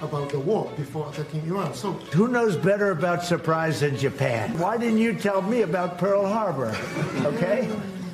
about the war before attacking Iran. So Who knows better about surprise than Japan? Why didn't you tell me about Pearl Harbor? Okay?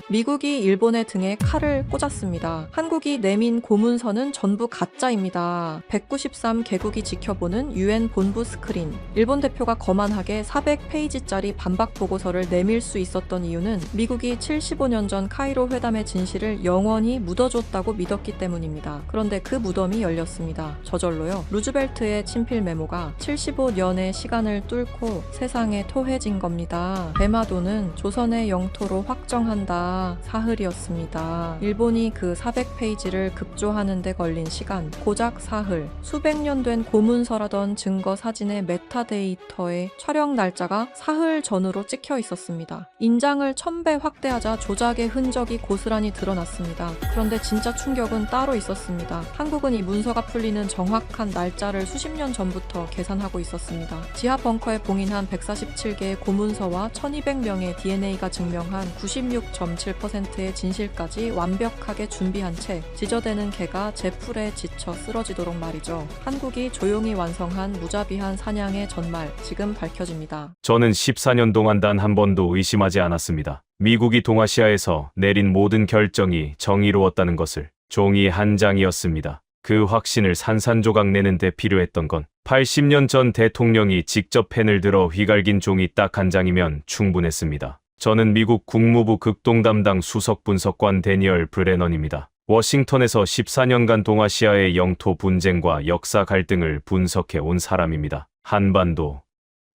미국이 일본의 등에 칼을 꽂았습니다. 한국이 내민 고문서는 전부 가짜입니다. 193개국이 지켜보는 UN 본부 스크린. 일본 대표가 거만하게 400페이지짜리 반박 보고서를 내밀 수 있었던 이유는 미국이 75년 전 카이로 회담의 진실을 영원히 묻어줬다고 믿었기 때문입니다. 그런데 그 무덤이 열렸습니다. 저절로요. 루즈벨트의 친필 메모가 75년의 시간을 뚫고 세상에 토해진 겁니다. 대마도는 조선의 영토로 확정한다. 사흘이었습니다. 일본이 그 400페이지를 급조하는 데 걸린 시간 고작 사흘. 수백 년 된 고문서라던 증거 사진의 메타데이터에 촬영 날짜가 사흘 전으로 찍혀 있었습니다. 인장을 1000배 확대하자 조작의 흔적이 고스란히 드러났습니다. 그런데 진짜 충격은 따로 있었습니다. 한국은 이 문서가 풀리는 정확한 날짜를 수십 년 전부터 계산하고 있었습니다. 지하 벙커에 봉인한 147개의 고문서와 1200명의 DNA가 증명한 96.7%의 진실까지 완벽하게 준비한 채 지저대는 개가 제 풀에 지쳐 쓰러지도록 말이죠. 한국이 조용히 완성한 무자비한 사냥의 전말, 지금 밝혀집니다. 저는 14년 동안 단 한 번도 의심하지 않았습니다. 미국이 동아시아에서 내린 모든 결정이 정의로웠다는 것을. 종이 한 장이었습니다. 그 확신을 산산조각 내는 데 필요했던 건 80년 전 대통령이 직접 펜을 들어 휘갈긴 종이 딱 한 장이면 충분했습니다. 저는 미국 국무부 극동 담당 수석 분석관 데니얼 브레넌입니다. 워싱턴에서 14년간 동아시아의 영토 분쟁과 역사 갈등을 분석해 온 사람입니다. 한반도,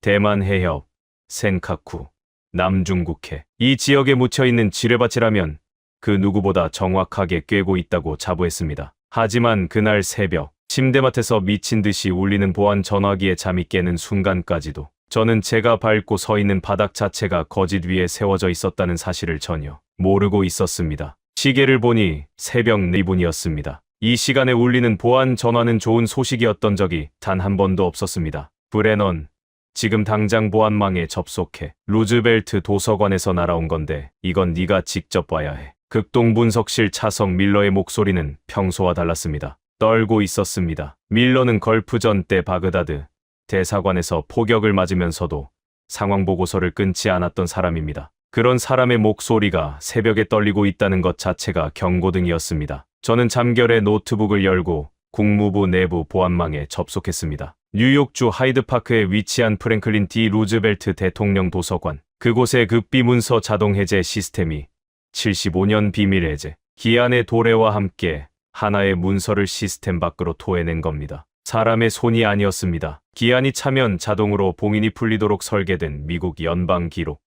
대만 해협, 센카쿠, 남중국해. 이 지역에 묻혀있는 지뢰밭이라면 그 누구보다 정확하게 꿰고 있다고 자부했습니다. 하지만 그날 새벽, 침대맡에서 미친 듯이 울리는 보안 전화기에 잠이 깨는 순간까지도 저는 제가 밟고 서 있는 바닥 자체가 거짓 위에 세워져 있었다는 사실을 전혀 모르고 있었습니다. 시계를 보니 새벽 4분이었습니다. 이 시간에 울리는 보안 전화는 좋은 소식이었던 적이 단 한 번도 없었습니다. 브레넌, 지금 당장 보안망에 접속해. 루즈벨트 도서관에서 날아온 건데 이건 네가 직접 봐야 해. 극동분석실 차석 밀러의 목소리는 평소와 달랐습니다. 떨고 있었습니다. 밀러는 걸프전 때 바그다드 대사관에서 포격을 맞으면서도 상황 보고서를 끊지 않았던 사람입니다. 그런 사람의 목소리가 새벽에 떨리고 있다는 것 자체가 경고등이었습니다. 저는 잠결에 노트북을 열고 국무부 내부 보안망에 접속했습니다. 뉴욕주 하이드파크에 위치한 프랭클린 D. 루즈벨트 대통령 도서관. 그곳의 극비문서 자동 해제 시스템이 75년 비밀 해제 기한의 도래와 함께 하나의 문서를 시스템 밖으로 토해낸 겁니다. 사람의 손이 아니었습니다. 기한이 차면 자동으로 봉인이 풀리도록 설계된 미국 연방기록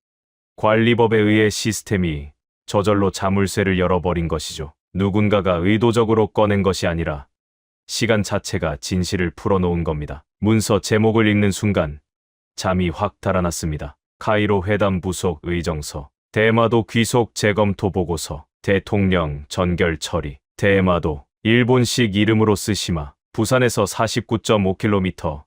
관리법에 의해 시스템이 저절로 자물쇠를 열어버린 것이죠. 누군가가 의도적으로 꺼낸 것이 아니라 시간 자체가 진실을 풀어놓은 겁니다. 문서 제목을 읽는 순간 잠이 확 달아났습니다. 카이로 회담 부속 의정서, 대마도 귀속 재검토 보고서, 대통령 전결 처리, 대마도, 일본식 이름으로 쓰시마, 부산에서 49.5km,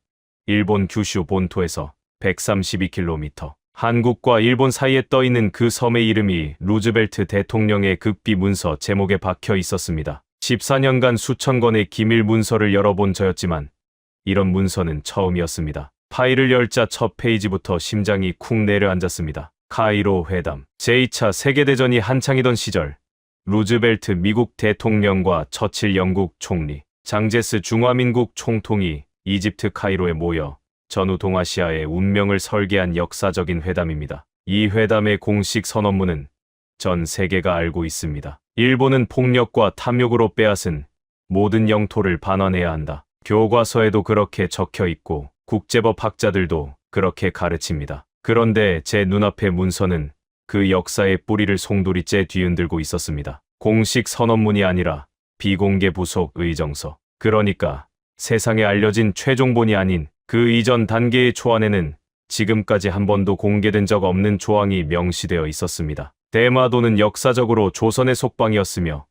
일본 규슈 본토에서 132km, 한국과 일본 사이에 떠있는 그 섬의 이름이 루즈벨트 대통령의 극비 문서 제목에 박혀 있었습니다. 14년간 수천 건의 기밀 문서를 열어본 저였지만 이런 문서는 처음이었습니다. 파일을 열자 첫 페이지부터 심장이 쿵 내려앉았습니다. 카이로 회담, 제2차 세계대전이 한창이던 시절 루즈벨트 미국 대통령과 처칠 영국 총리, 장제스 중화민국 총통이 이집트 카이로에 모여 전후 동아시아의 운명을 설계한 역사적인 회담입니다. 이 회담의 공식 선언문은 전 세계가 알고 있습니다. 일본은 폭력과 탐욕으로 빼앗은 모든 영토를 반환해야 한다. 교과서에도 그렇게 적혀 있고 국제법 학자들도 그렇게 가르칩니다. 그런데 제 눈앞의 문서는 그 역사의 뿌리를 송두리째 뒤흔들고 있었습니다. 공식 선언문이 아니라 비공개 부속 의정서. 그러니까 세상에 알려진 최종본이 아닌 그 이전 단계의 초안에는 지금까지 한 번도 공개된 적 없는 조항이 명시되어 있었습니다. 대마도는 역사적으로 조선의 속방이었으며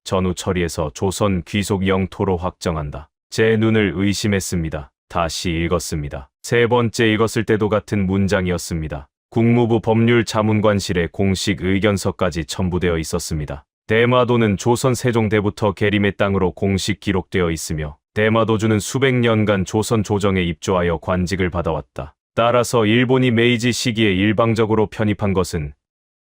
전후 처리에서 조선 귀속 영토로 확정한다. 제 눈을 의심했습니다. 다시 읽었습니다. 세 번째 읽었을 때도 같은 문장이었습니다. 국무부 법률자문관실의 공식 의견서까지 첨부되어 있었습니다. 대마도는 조선 세종 때부터 계림의 땅으로 공식 기록되어 있으며 대마도주는 수백 년간 조선 조정에 입조하여 관직을 받아왔다. 따라서 일본이 메이지 시기에 일방적으로 편입한 것은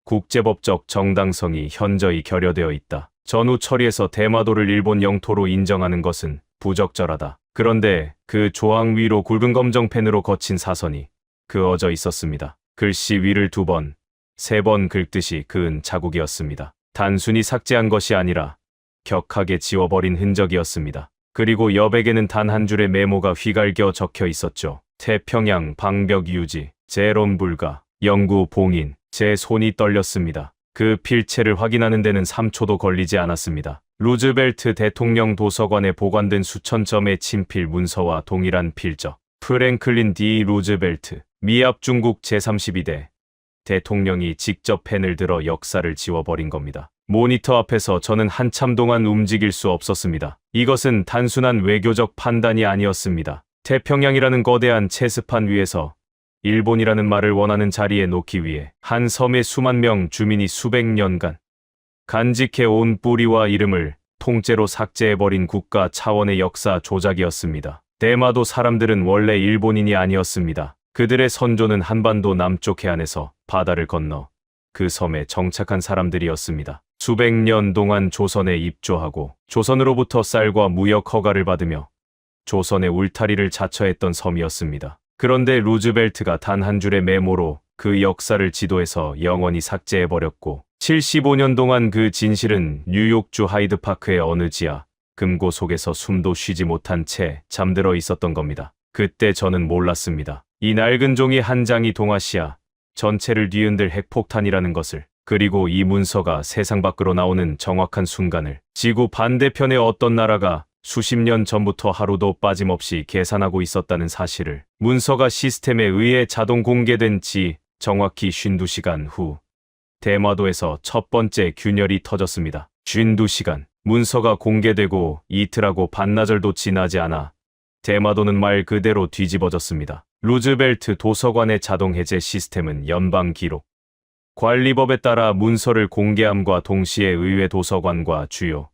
국제법적 정당성이 현저히 결여되어 있다. 전후 처리에서 대마도를 일본 영토로 인정하는 것은 부적절하다. 그런데 그 조항 위로 굵은 검정펜으로 거친 사선이 그어져 있었습니다. 글씨 위를 2번, 3번 긁듯이 그은 자국이었습니다. 단순히 삭제한 것이 아니라 격하게 지워버린 흔적이었습니다. 그리고 여백에는 단 한 줄의 메모가 휘갈겨 적혀 있었죠. 태평양 방벽 유지, 재론 불가, 영구 봉인. 제 손이 떨렸습니다. 그 필체를 확인하는 데는 3초도 걸리지 않았습니다. 루즈벨트 대통령 도서관에 보관된 수천 점의 친필 문서와 동일한 필적. 프랭클린 D. 루즈벨트, 미합 중국 제32대 대통령이 직접 펜을 들어 역사를 지워버린 겁니다. 모니터 앞에서 저는 한참 동안 움직일 수 없었습니다. 이것은 단순한 외교적 판단이 아니었습니다. 태평양이라는 거대한 체스판 위에서 일본이라는 말을 원하는 자리에 놓기 위해 한 섬의 수만 명 주민이 수백 년간 간직해온 뿌리와 이름을 통째로 삭제해버린 국가 차원의 역사 조작이었습니다. 대마도 사람들은 원래 일본인이 아니었습니다. 그들의 선조는 한반도 남쪽 해안에서 바다를 건너 그 섬에 정착한 사람들이었습니다. 수백 년 동안 조선에 입조하고 조선으로부터 쌀과 무역 허가를 받으며 조선의 울타리를 자처했던 섬이었습니다. 그런데 루즈벨트가 단 한 줄의 메모로 그 역사를 지도에서 영원히 삭제해버렸고 75년 동안 그 진실은 뉴욕주 하이드파크의 어느 지하 금고 속에서 숨도 쉬지 못한 채 잠들어 있었던 겁니다. 그때 저는 몰랐습니다. 이 낡은 종이 한 장이 동아시아 전체를 뒤흔들 핵폭탄이라는 것을, 그리고 이 문서가 세상 밖으로 나오는 정확한 순간을 지구 반대편의 어떤 나라가 수십 년 전부터 하루도 빠짐없이 계산하고 있었다는 사실을. 문서가 시스템에 의해 자동 공개된 지 정확히 52시간 후 대마도에서 첫 번째 균열이 터졌습니다. 52시간. 문서가 공개되고 이틀하고 반나절도 지나지 않아 대마도는 말 그대로 뒤집어졌습니다. 루즈벨트 도서관의 자동 해제 시스템은 연방 기록 관리법에 따라 문서를 공개함과 동시에 의회 도서관과 주요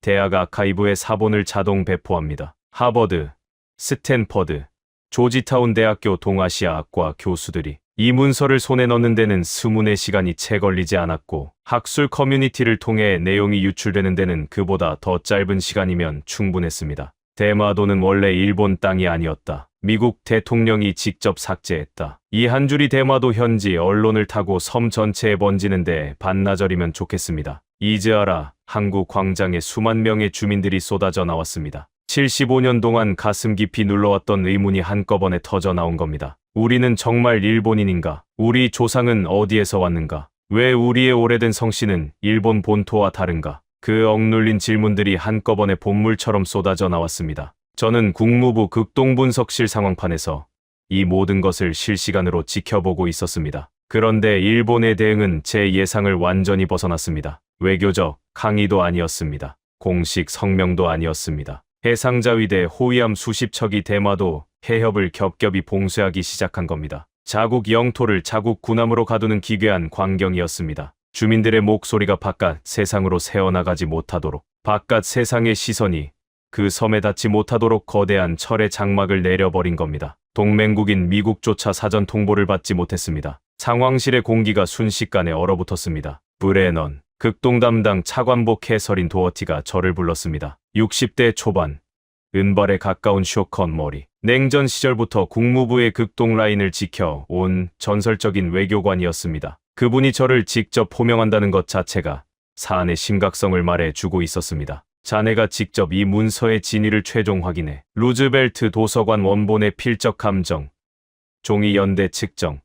대학 아카이브에 사본을 자동 배포합니다. 하버드, 스탠퍼드, 조지타운 대학교 동아시아학과 교수들이 이 문서를 손에 넣는 데는 스문의 시간이 채 걸리지 않았고, 학술 커뮤니티를 통해 내용이 유출되는 데는 그보다 더 짧은 시간이면 충분했습니다. 대마도는 원래 일본 땅이 아니었다. 미국 대통령이 직접 삭제했다. 이 한 줄이 대마도 현지 언론을 타고 섬 전체에 번지는데 반나절이면 좋겠습니다. 이즈아라 항구 광장에 수만 명의 주민들이 쏟아져 나왔습니다. 75년 동안 가슴 깊이 눌러왔던 의문이 한꺼번에 터져 나온 겁니다. 우리는 정말 일본인인가? 우리 조상은 어디에서 왔는가? 왜 우리의 오래된 성씨는 일본 본토와 다른가? 그 억눌린 질문들이 한꺼번에 본물처럼 쏟아져 나왔습니다. 저는 국무부 극동분석실 상황판에서 이 모든 것을 실시간으로 지켜보고 있었습니다. 그런데 일본의 대응은 제 예상을 완전히 벗어났습니다. 외교적 항의도 아니었습니다. 공식 성명도 아니었습니다. 해상자위대 호위함 수십 척이 대마도 해협을 겹겹이 봉쇄하기 시작한 겁니다. 자국 영토를 자국 군함으로 가두는 기괴한 광경이었습니다. 주민들의 목소리가 바깥 세상으로 새어나가지 못하도록, 바깥 세상의 시선이 그 섬에 닿지 못하도록 거대한 철의 장막을 내려버린 겁니다. 동맹국인 미국조차 사전 통보를 받지 못했습니다. 상황실의 공기가 순식간에 얼어붙었습니다. 브레넌, 극동 담당 차관복 해설인 도어티가 저를 불렀습니다. 60대 초반, 은발에 가까운 쇼컨 머리. 냉전 시절부터 국무부의 극동 라인을 지켜온 전설적인 외교관이었습니다. 그분이 저를 직접 호명한다는 것 자체가 사안의 심각성을 말해주고 있었습니다. 자네가 직접 이 문서의 진위를 최종 확인해 루즈벨트 도서관 원본의 필적 감정, 종이 연대 측정,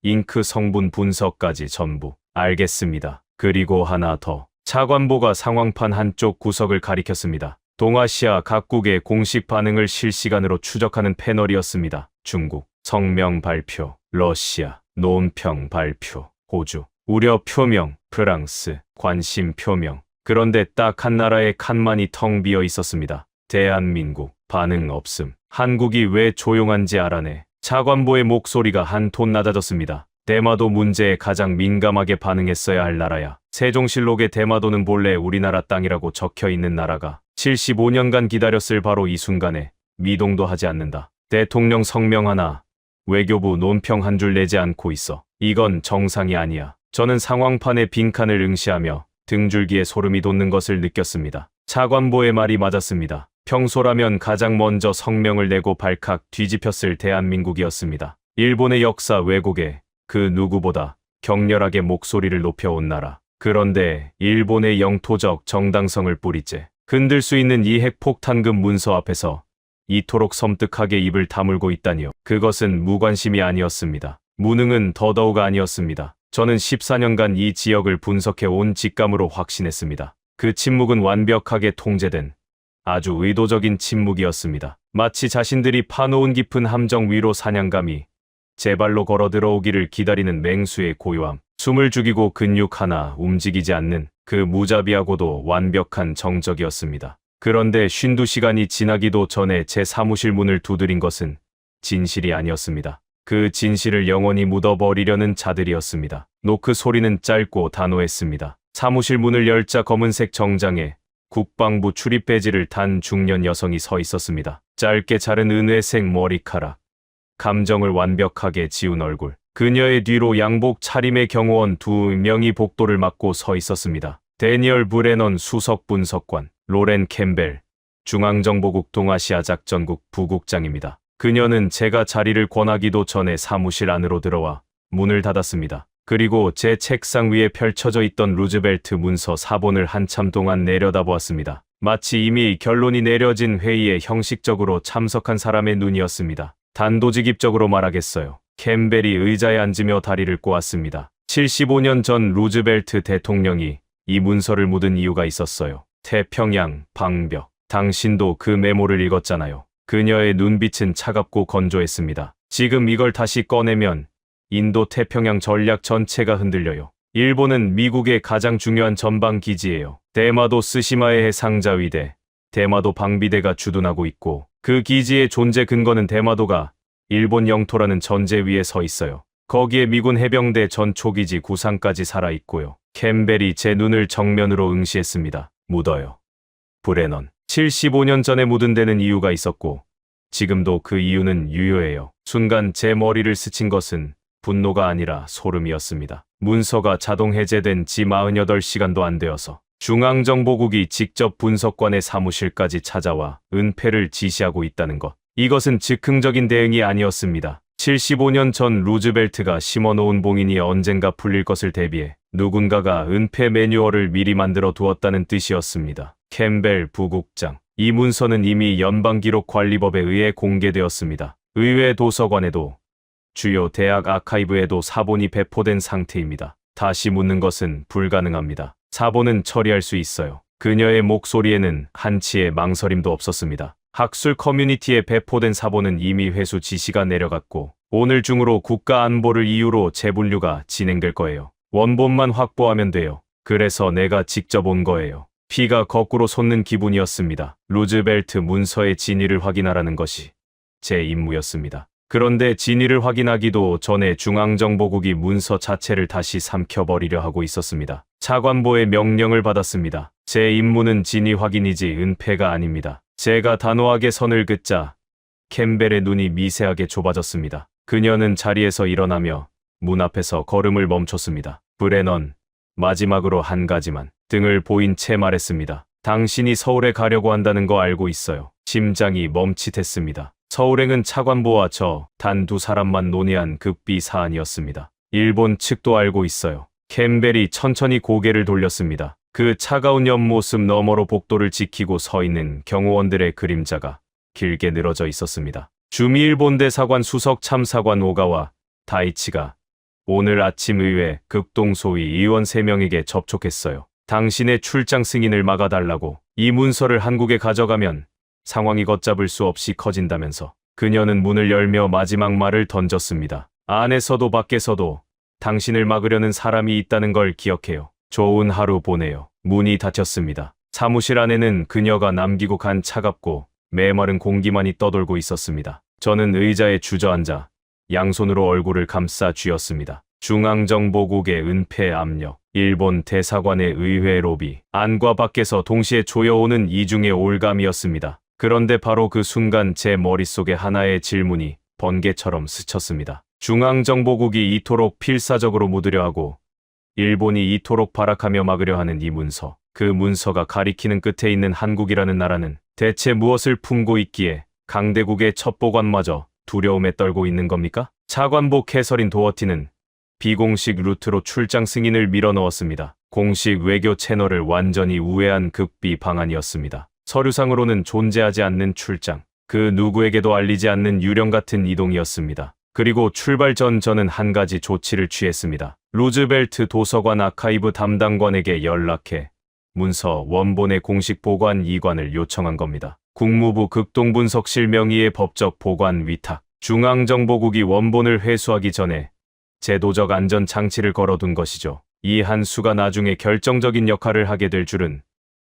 잉크 성분 분석까지 전부. 알겠습니다. 그리고 하나 더. 차관보가 상황판 한쪽 구석을 가리켰습니다. 동아시아 각국의 공식 반응을 실시간으로 추적하는 패널이었습니다. 중국, 성명 발표, 러시아, 논평 발표, 호주, 우려 표명, 프랑스, 관심 표명. 그런데 딱 한 나라의 칸만이 텅 비어 있었습니다. 대한민국, 반응 없음. 한국이 왜 조용한지 알아내. 차관보의 목소리가 한 톤 낮아졌습니다. 대마도 문제에 가장 민감하게 반응했어야 할 나라야. 세종실록에 대마도는 본래 우리나라 땅이라고 적혀 있는 나라가 75년간 기다렸을 바로 이 순간에 미동도 하지 않는다. 대통령 성명 하나, 외교부 논평 한 줄 내지 않고 있어. 이건 정상이 아니야. 저는 상황판의 빈칸을 응시하며 등줄기에 소름이 돋는 것을 느꼈습니다. 차관보의 말이 맞았습니다. 평소라면 가장 먼저 성명을 내고 발칵 뒤집혔을 대한민국이었습니다. 일본의 역사 왜곡에 그 누구보다 격렬하게 목소리를 높여온 나라. 그런데 일본의 영토적 정당성을 뿌리째 흔들 수 있는 이 핵폭탄급 문서 앞에서 이토록 섬뜩하게 입을 다물고 있다니요. 그것은 무관심이 아니었습니다. 무능은 더더욱 아니었습니다. 저는 14년간 이 지역을 분석해 온 직감으로 확신했습니다. 그 침묵은 완벽하게 통제된 아주 의도적인 침묵이었습니다. 마치 자신들이 파놓은 깊은 함정 위로 사냥감이 제 발로 걸어 들어오기를 기다리는 맹수의 고요함. 숨을 죽이고 근육 하나 움직이지 않는 그 무자비하고도 완벽한 정적이었습니다. 그런데 52시간이 지나기도 전에 제 사무실 문을 두드린 것은 진실이 아니었습니다. 그 진실을 영원히 묻어버리려는 자들이었습니다. 노크 소리는 짧고 단호했습니다. 사무실 문을 열자 검은색 정장에 국방부 출입 배지를 단 중년 여성이 서 있었습니다. 짧게 자른 은회색 머리카락, 감정을 완벽하게 지운 얼굴. 그녀의 뒤로 양복 차림의 경호원 2명이 복도를 막고 서 있었습니다. 데니얼 브레넌 수석 분석관, 로렌 캠벨, 중앙정보국 동아시아 작전국 부국장입니다. 그녀는 제가 자리를 권하기도 전에 사무실 안으로 들어와 문을 닫았습니다. 그리고 제 책상 위에 펼쳐져 있던 루즈벨트 문서 4본을 한참 동안 내려다보았습니다. 마치 이미 결론이 내려진 회의에 형식적으로 참석한 사람의 눈이었습니다. 단도직입적으로 말하겠어요. 캠벨이 의자에 앉으며 다리를 꼬았습니다. 75년 전 루즈벨트 대통령이 이 문서를 묻은 이유가 있었어요. 태평양, 방벽. 당신도 그 메모를 읽었잖아요. 그녀의 눈빛은 차갑고 건조했습니다. 지금 이걸 다시 꺼내면 인도 태평양 전략 전체가 흔들려요. 일본은 미국의 가장 중요한 전방 기지예요. 대마도 스시마의 해상자위대, 대마도 방비대가 주둔하고 있고 그 기지의 존재 근거는 대마도가 일본 영토라는 전제 위에 서 있어요. 거기에 미군 해병대 전 초기지 구상까지 살아있고요. 캠벨이 제 눈을 정면으로 응시했습니다. 묻어요. 브레넌. 75년 전에 묻은 데는 이유가 있었고 지금도 그 이유는 유효해요. 순간 제 머리를 스친 것은 분노가 아니라 소름이었습니다. 문서가 자동 해제된 지 48시간도 안 되어서 중앙정보국이 직접 분석관의 사무실까지 찾아와 은폐를 지시하고 있다는 것. 이것은 즉흥적인 대응이 아니었습니다. 75년 전 루즈벨트가 심어놓은 봉인이 언젠가 풀릴 것을 대비해 누군가가 은폐 매뉴얼을 미리 만들어 두었다는 뜻이었습니다. 캠벨 부국장. 이 문서는 이미 연방기록관리법에 의해 공개되었습니다. 의회 도서관에도 주요 대학 아카이브에도 사본이 배포된 상태입니다. 다시 묻는 것은 불가능합니다. 사본은 처리할 수 있어요. 그녀의 목소리에는 한치의 망설임도 없었습니다. 학술 커뮤니티에 배포된 사본은 이미 회수 지시가 내려갔고 오늘 중으로 국가안보를 이유로 재분류가 진행될 거예요. 원본만 확보하면 돼요. 그래서 내가 직접 온 거예요. 피가 거꾸로 솟는 기분이었습니다. 루즈벨트 문서의 진위를 확인하라는 것이 제 임무였습니다. 그런데 진위를 확인하기도 전에 중앙정보국이 문서 자체를 다시 삼켜버리려 하고 있었습니다. 차관보의 명령을 받았습니다. 제 임무는 진위 확인이지 은폐가 아닙니다. 제가 단호하게 선을 긋자 캠벨의 눈이 미세하게 좁아졌습니다. 그녀는 자리에서 일어나며 문 앞에서 걸음을 멈췄습니다. 브레넌, 마지막으로 한 가지만. 등을 보인 채 말했습니다. 당신이 서울에 가려고 한다는 거 알고 있어요. 심장이 멈칫했습니다. 서울행은 차관보와 저 단 2사람만 논의한 극비 사안이었습니다. 일본 측도 알고 있어요. 캠벨이 천천히 고개를 돌렸습니다. 그 차가운 옆모습 너머로 복도를 지키고 서 있는 경호원들의 그림자가 길게 늘어져 있었습니다. 주미일본 대사관 수석 참사관 오가와 다이치가 오늘 아침 의회 극동소위 의원 3명에게 접촉했어요. 당신의 출장 승인을 막아달라고. 이 문서를 한국에 가져가면 상황이 걷잡을 수 없이 커진다면서. 그녀는 문을 열며 마지막 말을 던졌습니다. 안에서도 밖에서도 당신을 막으려는 사람이 있다는 걸 기억해요. 좋은 하루 보내요. 문이 닫혔습니다. 사무실 안에는 그녀가 남기고 간 차갑고 메마른 공기만이 떠돌고 있었습니다. 저는 의자에 주저앉아 양손으로 얼굴을 감싸 쥐었습니다. 중앙정보국의 은폐 압력, 일본 대사관의 의회 로비, 안과 밖에서 동시에 조여오는 이중의 올감이었습니다. 그런데 바로 그 순간 제 머릿속에 하나의 질문이 번개처럼 스쳤습니다. 중앙정보국이 이토록 필사적으로 묻으려 하고 일본이 이토록 발악하며 막으려 하는 이 문서, 그 문서가 가리키는 끝에 있는 한국이라는 나라는 대체 무엇을 품고 있기에 강대국의 첩보관마저 두려움에 떨고 있는 겁니까? 차관복 해설인 도어티는 비공식 루트로 출장 승인을 밀어넣었습니다. 공식 외교 채널을 완전히 우회한 극비 방안이었습니다. 서류상으로는 존재하지 않는 출장, 그 누구에게도 알리지 않는 유령 같은 이동이었습니다. 그리고 출발 전 저는 한 가지 조치를 취했습니다. 루즈벨트 도서관 아카이브 담당관에게 연락해 문서 원본의 공식 보관 이관을 요청한 겁니다. 국무부 극동분석실 명의의 법적 보관 위탁, 중앙정보국이 원본을 회수하기 전에 제도적 안전 장치를 걸어둔 것이죠. 이 한 수가 나중에 결정적인 역할을 하게 될 줄은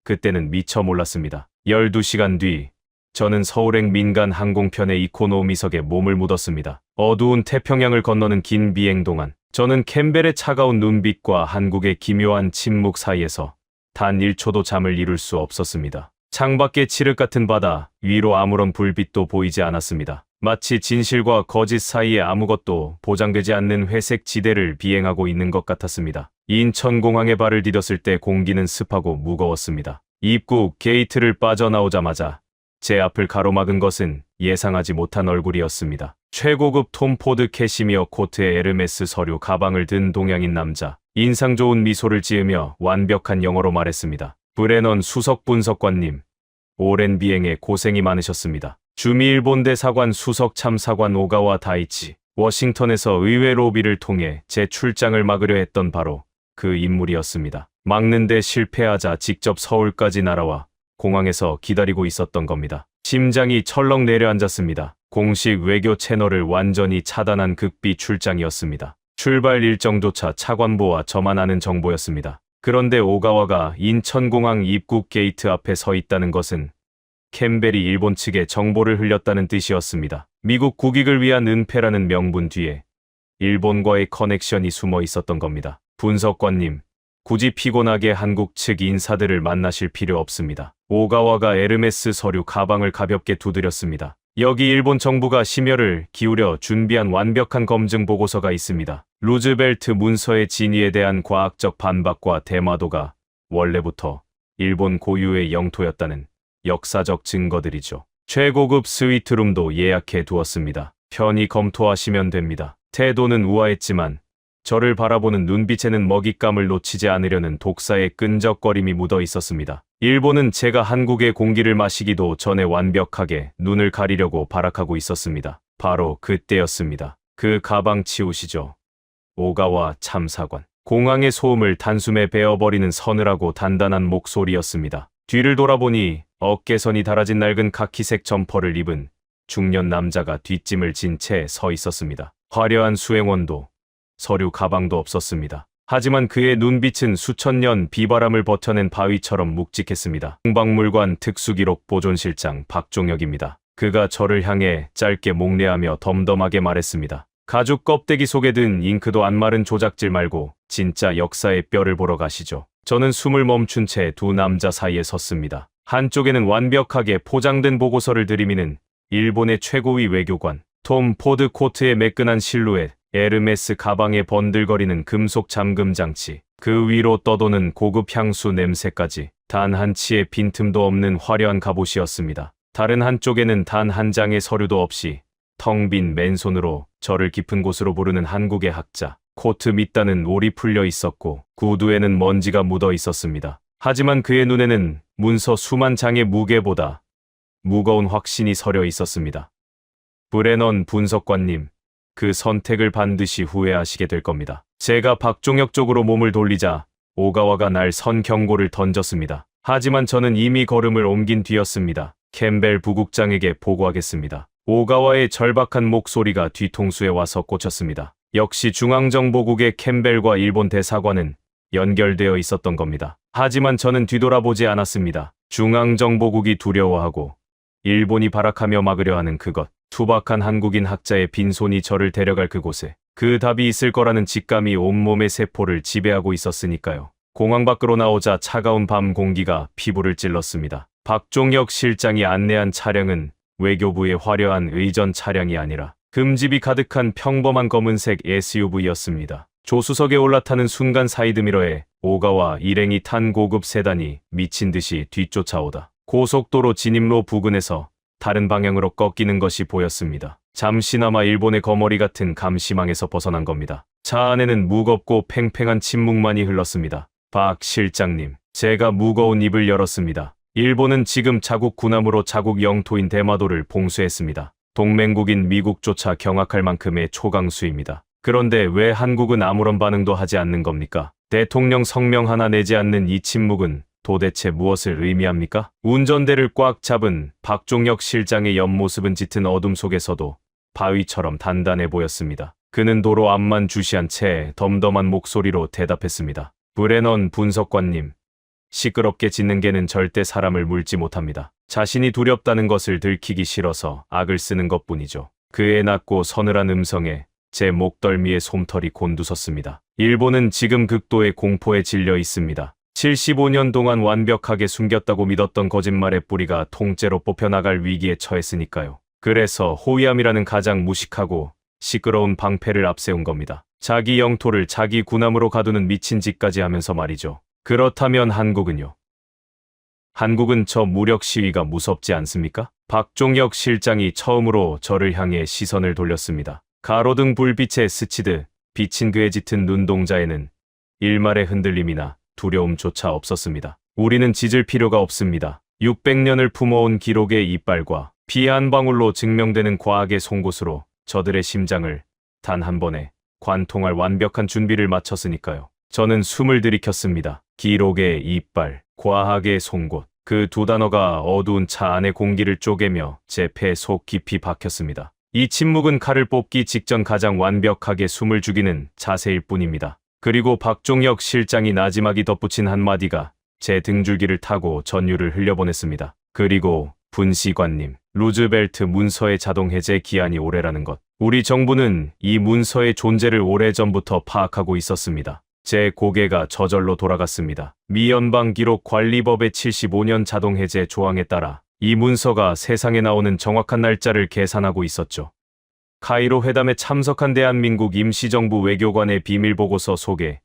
그때는 미처 몰랐습니다. 12시간 뒤 저는 서울행 민간 항공편의 이코노미석에 몸을 묻었습니다. 어두운 태평양을 건너는 긴 비행 동안 저는 캠벨의 차가운 눈빛과 한국의 기묘한 침묵 사이에서 단 1초도 잠을 이룰 수 없었습니다. 창밖의 칠흑 같은 바다 위로 아무런 불빛도 보이지 않았습니다. 마치 진실과 거짓 사이에 아무것도 보장되지 않는 회색 지대를 비행하고 있는 것 같았습니다. 인천공항에 발을 디뎠을 때 공기는 습하고 무거웠습니다. 입국 게이트를 빠져나오자마자 제 앞을 가로막은 것은 예상하지 못한 얼굴이었습니다. 최고급 톰 포드 캐시미어 코트에 에르메스 서류 가방을 든 동양인 남자. 인상 좋은 미소를 지으며 완벽한 영어로 말했습니다. 브레넌 수석 분석관님, 오랜 비행에 고생이 많으셨습니다. 주미일본 대사관 수석 참사관 오가와 다이치, 워싱턴에서 의회 로비를 통해 제 출장을 막으려 했던 바로 그 인물이었습니다. 막는데 실패하자 직접 서울까지 날아와 공항에서 기다리고 있었던 겁니다. 심장이 철렁 내려앉았습니다. 공식 외교 채널을 완전히 차단한 극비 출장이었습니다. 출발 일정조차 차관보와 저만 아는 정보였습니다. 그런데 오가와가 인천공항 입국 게이트 앞에 서 있다는 것은 캠벨이 일본 측에 정보를 흘렸다는 뜻이었습니다. 미국 국익을 위한 은폐라는 명분 뒤에 일본과의 커넥션이 숨어 있었던 겁니다. 분석관님, 굳이 피곤하게 한국 측 인사들을 만나실 필요 없습니다. 오가와가 에르메스 서류 가방을 가볍게 두드렸습니다. 여기 일본 정부가 심혈을 기울여 준비한 완벽한 검증 보고서가 있습니다. 루즈벨트 문서의 진위에 대한 과학적 반박과 대마도가 원래부터 일본 고유의 영토였다는 역사적 증거들이죠. 최고급 스위트룸도 예약해 두었습니다. 편히 검토하시면 됩니다. 태도는 우아했지만 저를 바라보는 눈빛에는 먹잇감을 놓치지 않으려는 독사의 끈적거림이 묻어 있었습니다. 일본은 제가 한국의 공기를 마시기도 전에 완벽하게 눈을 가리려고 발악하고 있었습니다. 바로 그때였습니다. 그 가방 치우시죠. 오가와 참사관. 공항의 소음을 단숨에 베어버리는 서늘하고 단단한 목소리였습니다. 뒤를 돌아보니 어깨선이 달아진 낡은 카키색 점퍼를 입은 중년 남자가 뒷짐을 진 채 서 있었습니다. 화려한 수행원도 서류 가방도 없었습니다. 하지만 그의 눈빛은 수천 년 비바람을 버텨낸 바위처럼 묵직했습니다. 홍박물관 특수기록 보존실장 박종혁입니다. 그가 저를 향해 짧게 목례하며 덤덤하게 말했습니다. 가죽 껍데기 속에 든 잉크도 안 마른 조작질 말고 진짜 역사의 뼈를 보러 가시죠. 저는 숨을 멈춘 채 두 남자 사이에 섰습니다. 한쪽에는 완벽하게 포장된 보고서를 들이미는 일본의 최고위 외교관, 톰 포드 코트의 매끈한 실루엣, 에르메스 가방에 번들거리는 금속 잠금 장치, 그 위로 떠도는 고급 향수 냄새까지 단 한 치의 빈틈도 없는 화려한 갑옷이었습니다. 다른 한쪽에는 단 한 장의 서류도 없이 텅 빈 맨손으로 저를 깊은 곳으로 부르는 한국의 학자. 코트 밑단은 올이 풀려 있었고 구두에는 먼지가 묻어 있었습니다. 하지만 그의 눈에는 문서 수만 장의 무게보다 무거운 확신이 서려 있었습니다. 브레넌 분석관님, 그 선택을 반드시 후회하시게 될 겁니다. 제가 박종혁 쪽으로 몸을 돌리자 오가와가 날 선 경고를 던졌습니다. 하지만 저는 이미 걸음을 옮긴 뒤였습니다. 캠벨 부국장에게 보고하겠습니다. 오가와의 절박한 목소리가 뒤통수에 와서 꽂혔습니다. 역시 중앙정보국의 캠벨과 일본 대사관은 연결되어 있었던 겁니다. 하지만 저는 뒤돌아보지 않았습니다. 중앙정보국이 두려워하고 일본이 발악하며 막으려 하는 그것, 투박한 한국인 학자의 빈손이 저를 데려갈 그곳에 그 답이 있을 거라는 직감이 온몸의 세포를 지배하고 있었으니까요. 공항 밖으로 나오자 차가운 밤 공기가 피부를 찔렀습니다. 박종혁 실장이 안내한 차량은 외교부의 화려한 의전 차량이 아니라 금집이 가득한 평범한 검은색 SUV였습니다. 조수석에 올라타는 순간 사이드미러에 오가와 일행이 탄 고급 세단이 미친 듯이 뒤쫓아오다 고속도로 진입로 부근에서 다른 방향으로 꺾이는 것이 보였습니다. 잠시나마 일본의 거머리 같은 감시망에서 벗어난 겁니다. 차 안에는 무겁고 팽팽한 침묵만이 흘렀습니다. 박 실장님, 제가 무거운 입을 열었습니다. 일본은 지금 자국 군함으로 자국 영토인 대마도를 봉쇄했습니다. 동맹국인 미국조차 경악할 만큼의 초강수입니다. 그런데 왜 한국은 아무런 반응도 하지 않는 겁니까? 대통령 성명 하나 내지 않는 이 침묵은 도대체 무엇을 의미합니까? 운전대를 꽉 잡은 박종혁 실장의 옆모습은 짙은 어둠 속에서도 바위처럼 단단해 보였습니다. 그는 도로 앞만 주시한 채 덤덤한 목소리로 대답했습니다. 브레넌 분석관님, 시끄럽게 짖는 개는 절대 사람을 물지 못합니다. 자신이 두렵다는 것을 들키기 싫어서 악을 쓰는 것뿐이죠. 그의 낮고 서늘한 음성에 제 목덜미의 솜털이 곤두섰습니다. 일본은 지금 극도의 공포에 질려 있습니다. 75년 동안 완벽하게 숨겼다고 믿었던 거짓말의 뿌리가 통째로 뽑혀나갈 위기에 처했으니까요. 그래서 호위함이라는 가장 무식하고 시끄러운 방패를 앞세운 겁니다. 자기 영토를 자기 군함으로 가두는 미친 짓까지 하면서 말이죠. 그렇다면 한국은요? 한국은 저 무력 시위가 무섭지 않습니까? 박종혁 실장이 처음으로 저를 향해 시선을 돌렸습니다. 가로등 불빛에 스치듯 비친 그의 짙은 눈동자에는 일말의 흔들림이나 두려움조차 없었습니다. 우리는 짖을 필요가 없습니다. 600년을 품어온 기록의 이빨과 피 한 방울로 증명되는 과학의 송곳으로 저들의 심장을 단 한 번에 관통할 완벽한 준비를 마쳤으니까요. 저는 숨을 들이켰습니다. 기록의 이빨, 과학의 송곳. 그 두 단어가 어두운 차 안의 공기를 쪼개며 제 폐 속 깊이 박혔습니다. 이 침묵은 칼을 뽑기 직전 가장 완벽하게 숨을 죽이는 자세일 뿐입니다. 그리고 박종혁 실장이 나지막이 덧붙인 한마디가 제 등줄기를 타고 전율을 흘려보냈습니다. 그리고 분시관님, 루즈벨트 문서의 자동 해제 기한이 올해라는 것. 우리 정부는 이 문서의 존재를 오래전부터 파악하고 있었습니다. 제 고개가 저절로 돌아갔습니다. 미 연방기록관리법의 75년 자동 해제 조항에 따라 이 문서가 세상에 나오는 정확한 날짜를 계산하고 있었죠. 카이로 회담에 참석한 대한민국 임시정부 외교관의 비밀보고서 속에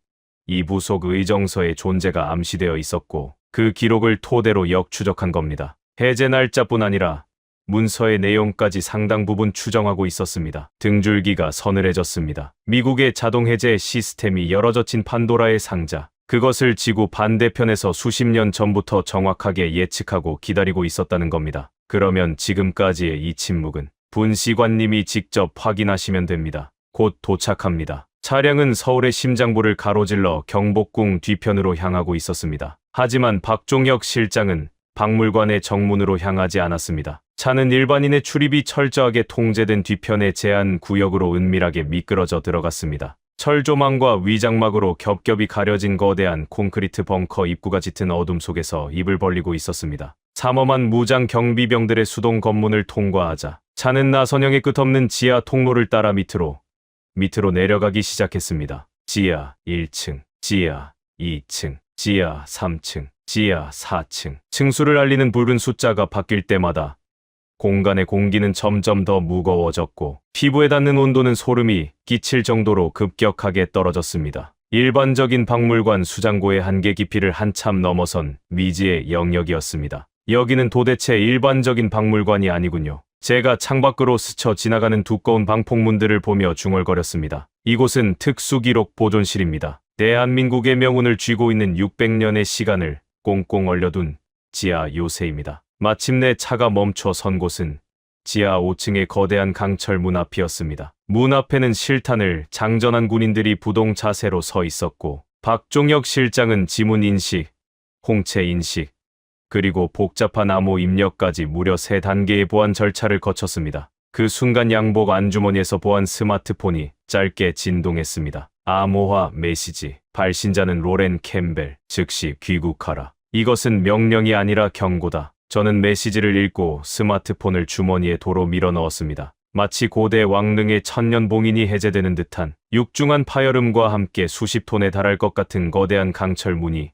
이 부속 의정서의 존재가 암시되어 있었고 그 기록을 토대로 역추적한 겁니다. 해제 날짜뿐 아니라 문서의 내용까지 상당 부분 추정하고 있었습니다. 등줄기가 서늘해졌습니다. 미국의 자동 해제 시스템이 열어젖힌 판도라의 상자. 그것을 지구 반대편에서 수십 년 전부터 정확하게 예측하고 기다리고 있었다는 겁니다. 그러면 지금까지의 이 침묵은 분시관님이 직접 확인하시면 됩니다. 곧 도착합니다. 차량은 서울의 심장부를 가로질러 경복궁 뒤편으로 향하고 있었습니다. 하지만 박종혁 실장은 박물관의 정문으로 향하지 않았습니다. 차는 일반인의 출입이 철저하게 통제된 뒤편의 제한 구역으로 은밀하게 미끄러져 들어갔습니다. 철조망과 위장막으로 겹겹이 가려진 거대한 콘크리트 벙커 입구가 짙은 어둠 속에서 입을 벌리고 있었습니다. 삼엄한 무장 경비병들의 수동 검문을 통과하자 차는 나선형의 끝없는 지하 통로를 따라 밑으로 내려가기 시작했습니다. 지하 1층, 지하 2층, 지하 3층, 지하 4층. 층수를 알리는 붉은 숫자가 바뀔 때마다 공간의 공기는 점점 더 무거워졌고 피부에 닿는 온도는 소름이 끼칠 정도로 급격하게 떨어졌습니다. 일반적인 박물관 수장고의 한계 깊이를 한참 넘어선 미지의 영역이었습니다. 여기는 도대체 일반적인 박물관이 아니군요. 제가 창밖으로 스쳐 지나가는 두꺼운 방폭문들을 보며 중얼거렸습니다. 이곳은 특수기록 보존실입니다. 대한민국의 명운을 쥐고 있는 600년의 시간을 꽁꽁 얼려둔 지하 요새입니다. 마침내 차가 멈춰 선 곳은 지하 5층의 거대한 강철 문 앞이었습니다. 문 앞에는 실탄을 장전한 군인들이 부동 자세로 서 있었고 박종혁 실장은 지문 인식, 홍채 인식, 그리고 복잡한 암호 입력까지 무려 3단계의 보안 절차를 거쳤습니다. 그 순간 양복 안주머니에서 보안 스마트폰이 짧게 진동했습니다. 암호화 메시지. 발신자는 로렌 캠벨. 즉시 귀국하라. 이것은 명령이 아니라 경고다. 저는 메시지를 읽고 스마트폰을 주머니에 도로 밀어 넣었습니다. 마치 고대 왕릉의 천년봉인이 해제되는 듯한 육중한 파열음과 함께 수십 톤에 달할 것 같은 거대한 강철문이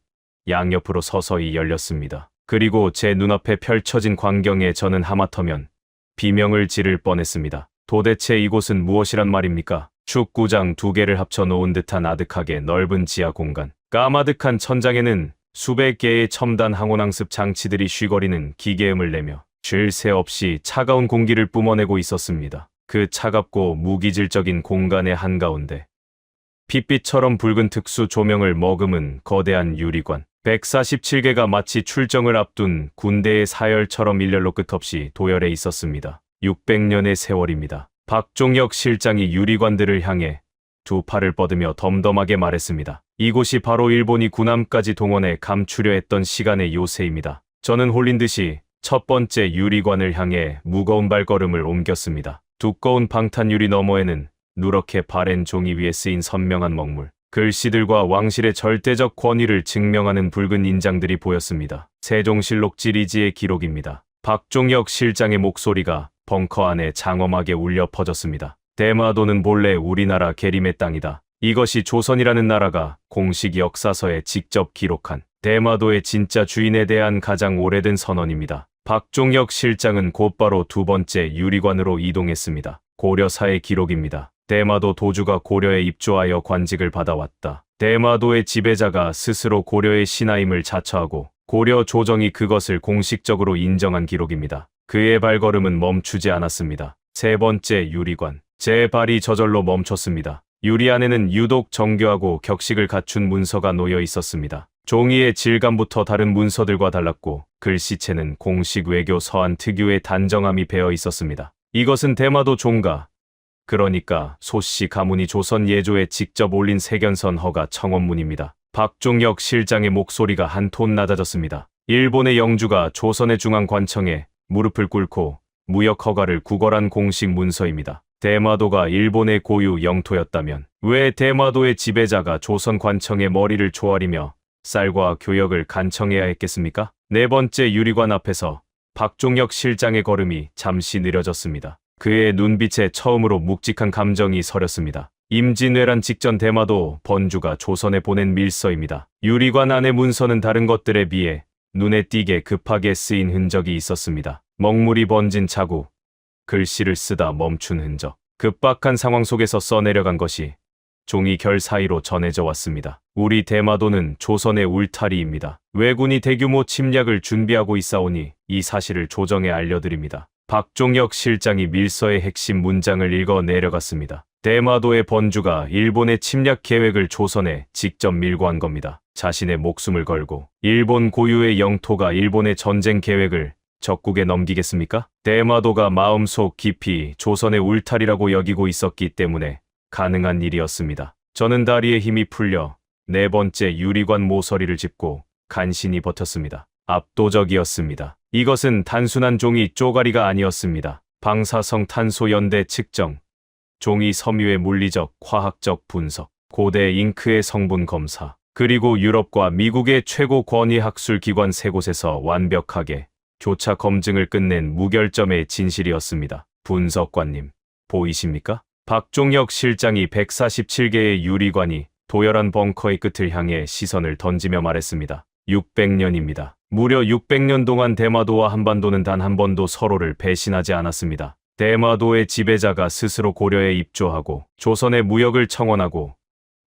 양옆으로 서서히 열렸습니다. 그리고 제 눈앞에 펼쳐진 광경에 저는 하마터면 비명을 지를 뻔했습니다. 도대체 이곳은 무엇이란 말입니까? 축구장 2개를 합쳐 놓은 듯한 아득하게 넓은 지하 공간. 까마득한 천장에는 수백 개의 첨단 항온항습 장치들이 쉬거리는 기계음을 내며 쉴 새 없이 차가운 공기를 뿜어내고 있었습니다. 그 차갑고 무기질적인 공간의 한가운데 핏빛처럼 붉은 특수 조명을 머금은 거대한 유리관. 147개가 마치 출정을 앞둔 군대의 사열처럼 일렬로 끝없이 도열해 있었습니다. 600년의 세월입니다. 박종혁 실장이 유리관들을 향해 두 팔을 뻗으며 덤덤하게 말했습니다. 이곳이 바로 일본이 군함까지 동원해 감추려 했던 시간의 요새입니다. 저는 홀린 듯이 첫 번째 유리관을 향해 무거운 발걸음을 옮겼습니다. 두꺼운 방탄유리 너머에는 누렇게 바랜 종이 위에 쓰인 선명한 먹물, 글씨들과 왕실의 절대적 권위를 증명하는 붉은 인장들이 보였습니다. 세종실록 지리지의 기록입니다. 박종혁 실장의 목소리가 벙커 안에 장엄하게 울려 퍼졌습니다. 대마도는 본래 우리나라 계림의 땅이다. 이것이 조선이라는 나라가 공식 역사서에 직접 기록한 대마도의 진짜 주인에 대한 가장 오래된 선언입니다. 박종혁 실장은 곧바로 두 번째 유리관으로 이동했습니다. 고려사의 기록입니다. 대마도 도주가 고려에 입조하여 관직을 받아왔다. 대마도의 지배자가 스스로 고려의 신하임을 자처하고 고려 조정이 그것을 공식적으로 인정한 기록입니다. 그의 발걸음은 멈추지 않았습니다. 세 번째 유리관. 제 발이 저절로 멈췄습니다. 유리 안에는 유독 정교하고 격식을 갖춘 문서가 놓여 있었습니다. 종이의 질감부터 다른 문서들과 달랐고 글씨체는 공식 외교 서한 특유의 단정함이 배어 있었습니다. 이것은 대마도 종가, 그러니까 소씨 가문이 조선 예조에 직접 올린 세견선 허가 청원문입니다. 박종혁 실장의 목소리가 한 톤 낮아졌습니다. 일본의 영주가 조선의 중앙관청에 무릎을 꿇고 무역 허가를 구걸한 공식 문서입니다. 대마도가 일본의 고유 영토였다면 왜 대마도의 지배자가 조선 관청의 머리를 조아리며 쌀과 교역을 간청해야 했겠습니까? 네 번째 유리관 앞에서 박종혁 실장의 걸음이 잠시 느려졌습니다. 그의 눈빛에 처음으로 묵직한 감정이 서렸습니다. 임진왜란 직전 대마도 번주가 조선에 보낸 밀서입니다. 유리관 안의 문서는 다른 것들에 비해 눈에 띄게 급하게 쓰인 흔적이 있었습니다. 먹물이 번진 자국, 글씨를 쓰다 멈춘 흔적, 급박한 상황 속에서 써내려간 것이 종이 결 사이로 전해져 왔습니다. 우리 대마도는 조선의 울타리입니다. 왜군이 대규모 침략을 준비하고 있사오니 이 사실을 조정에 알려드립니다. 박종혁 실장이 밀서의 핵심 문장을 읽어 내려갔습니다. 대마도의 번주가 일본의 침략 계획을 조선에 직접 밀고한 겁니다. 자신의 목숨을 걸고 일본 고유의 영토가 일본의 전쟁 계획을 적국에 넘기겠습니까? 대마도가 마음속 깊이 조선의 울타리라고 여기고 있었기 때문에 가능한 일이었습니다. 저는 다리에 힘이 풀려 네 번째 유리관 모서리를 짚고 간신히 버텼습니다. 압도적이었습니다. 이것은 단순한 종이 쪼가리가 아니었습니다. 방사성 탄소 연대 측정, 종이 섬유의 물리적, 화학적 분석, 고대 잉크의 성분 검사, 그리고 유럽과 미국의 최고 권위 학술 기관 세 곳에서 완벽하게 교차 검증을 끝낸 무결점의 진실이었습니다. 분석관님, 보이십니까? 박종혁 실장이 147개의 유리관이 도열한 벙커의 끝을 향해 시선을 던지며 말했습니다. 600년입니다. 무려 600년 동안 대마도와 한반도는 단 한 번도 서로를 배신하지 않았습니다. 대마도의 지배자가 스스로 고려에 입조하고 조선의 무역을 청원하고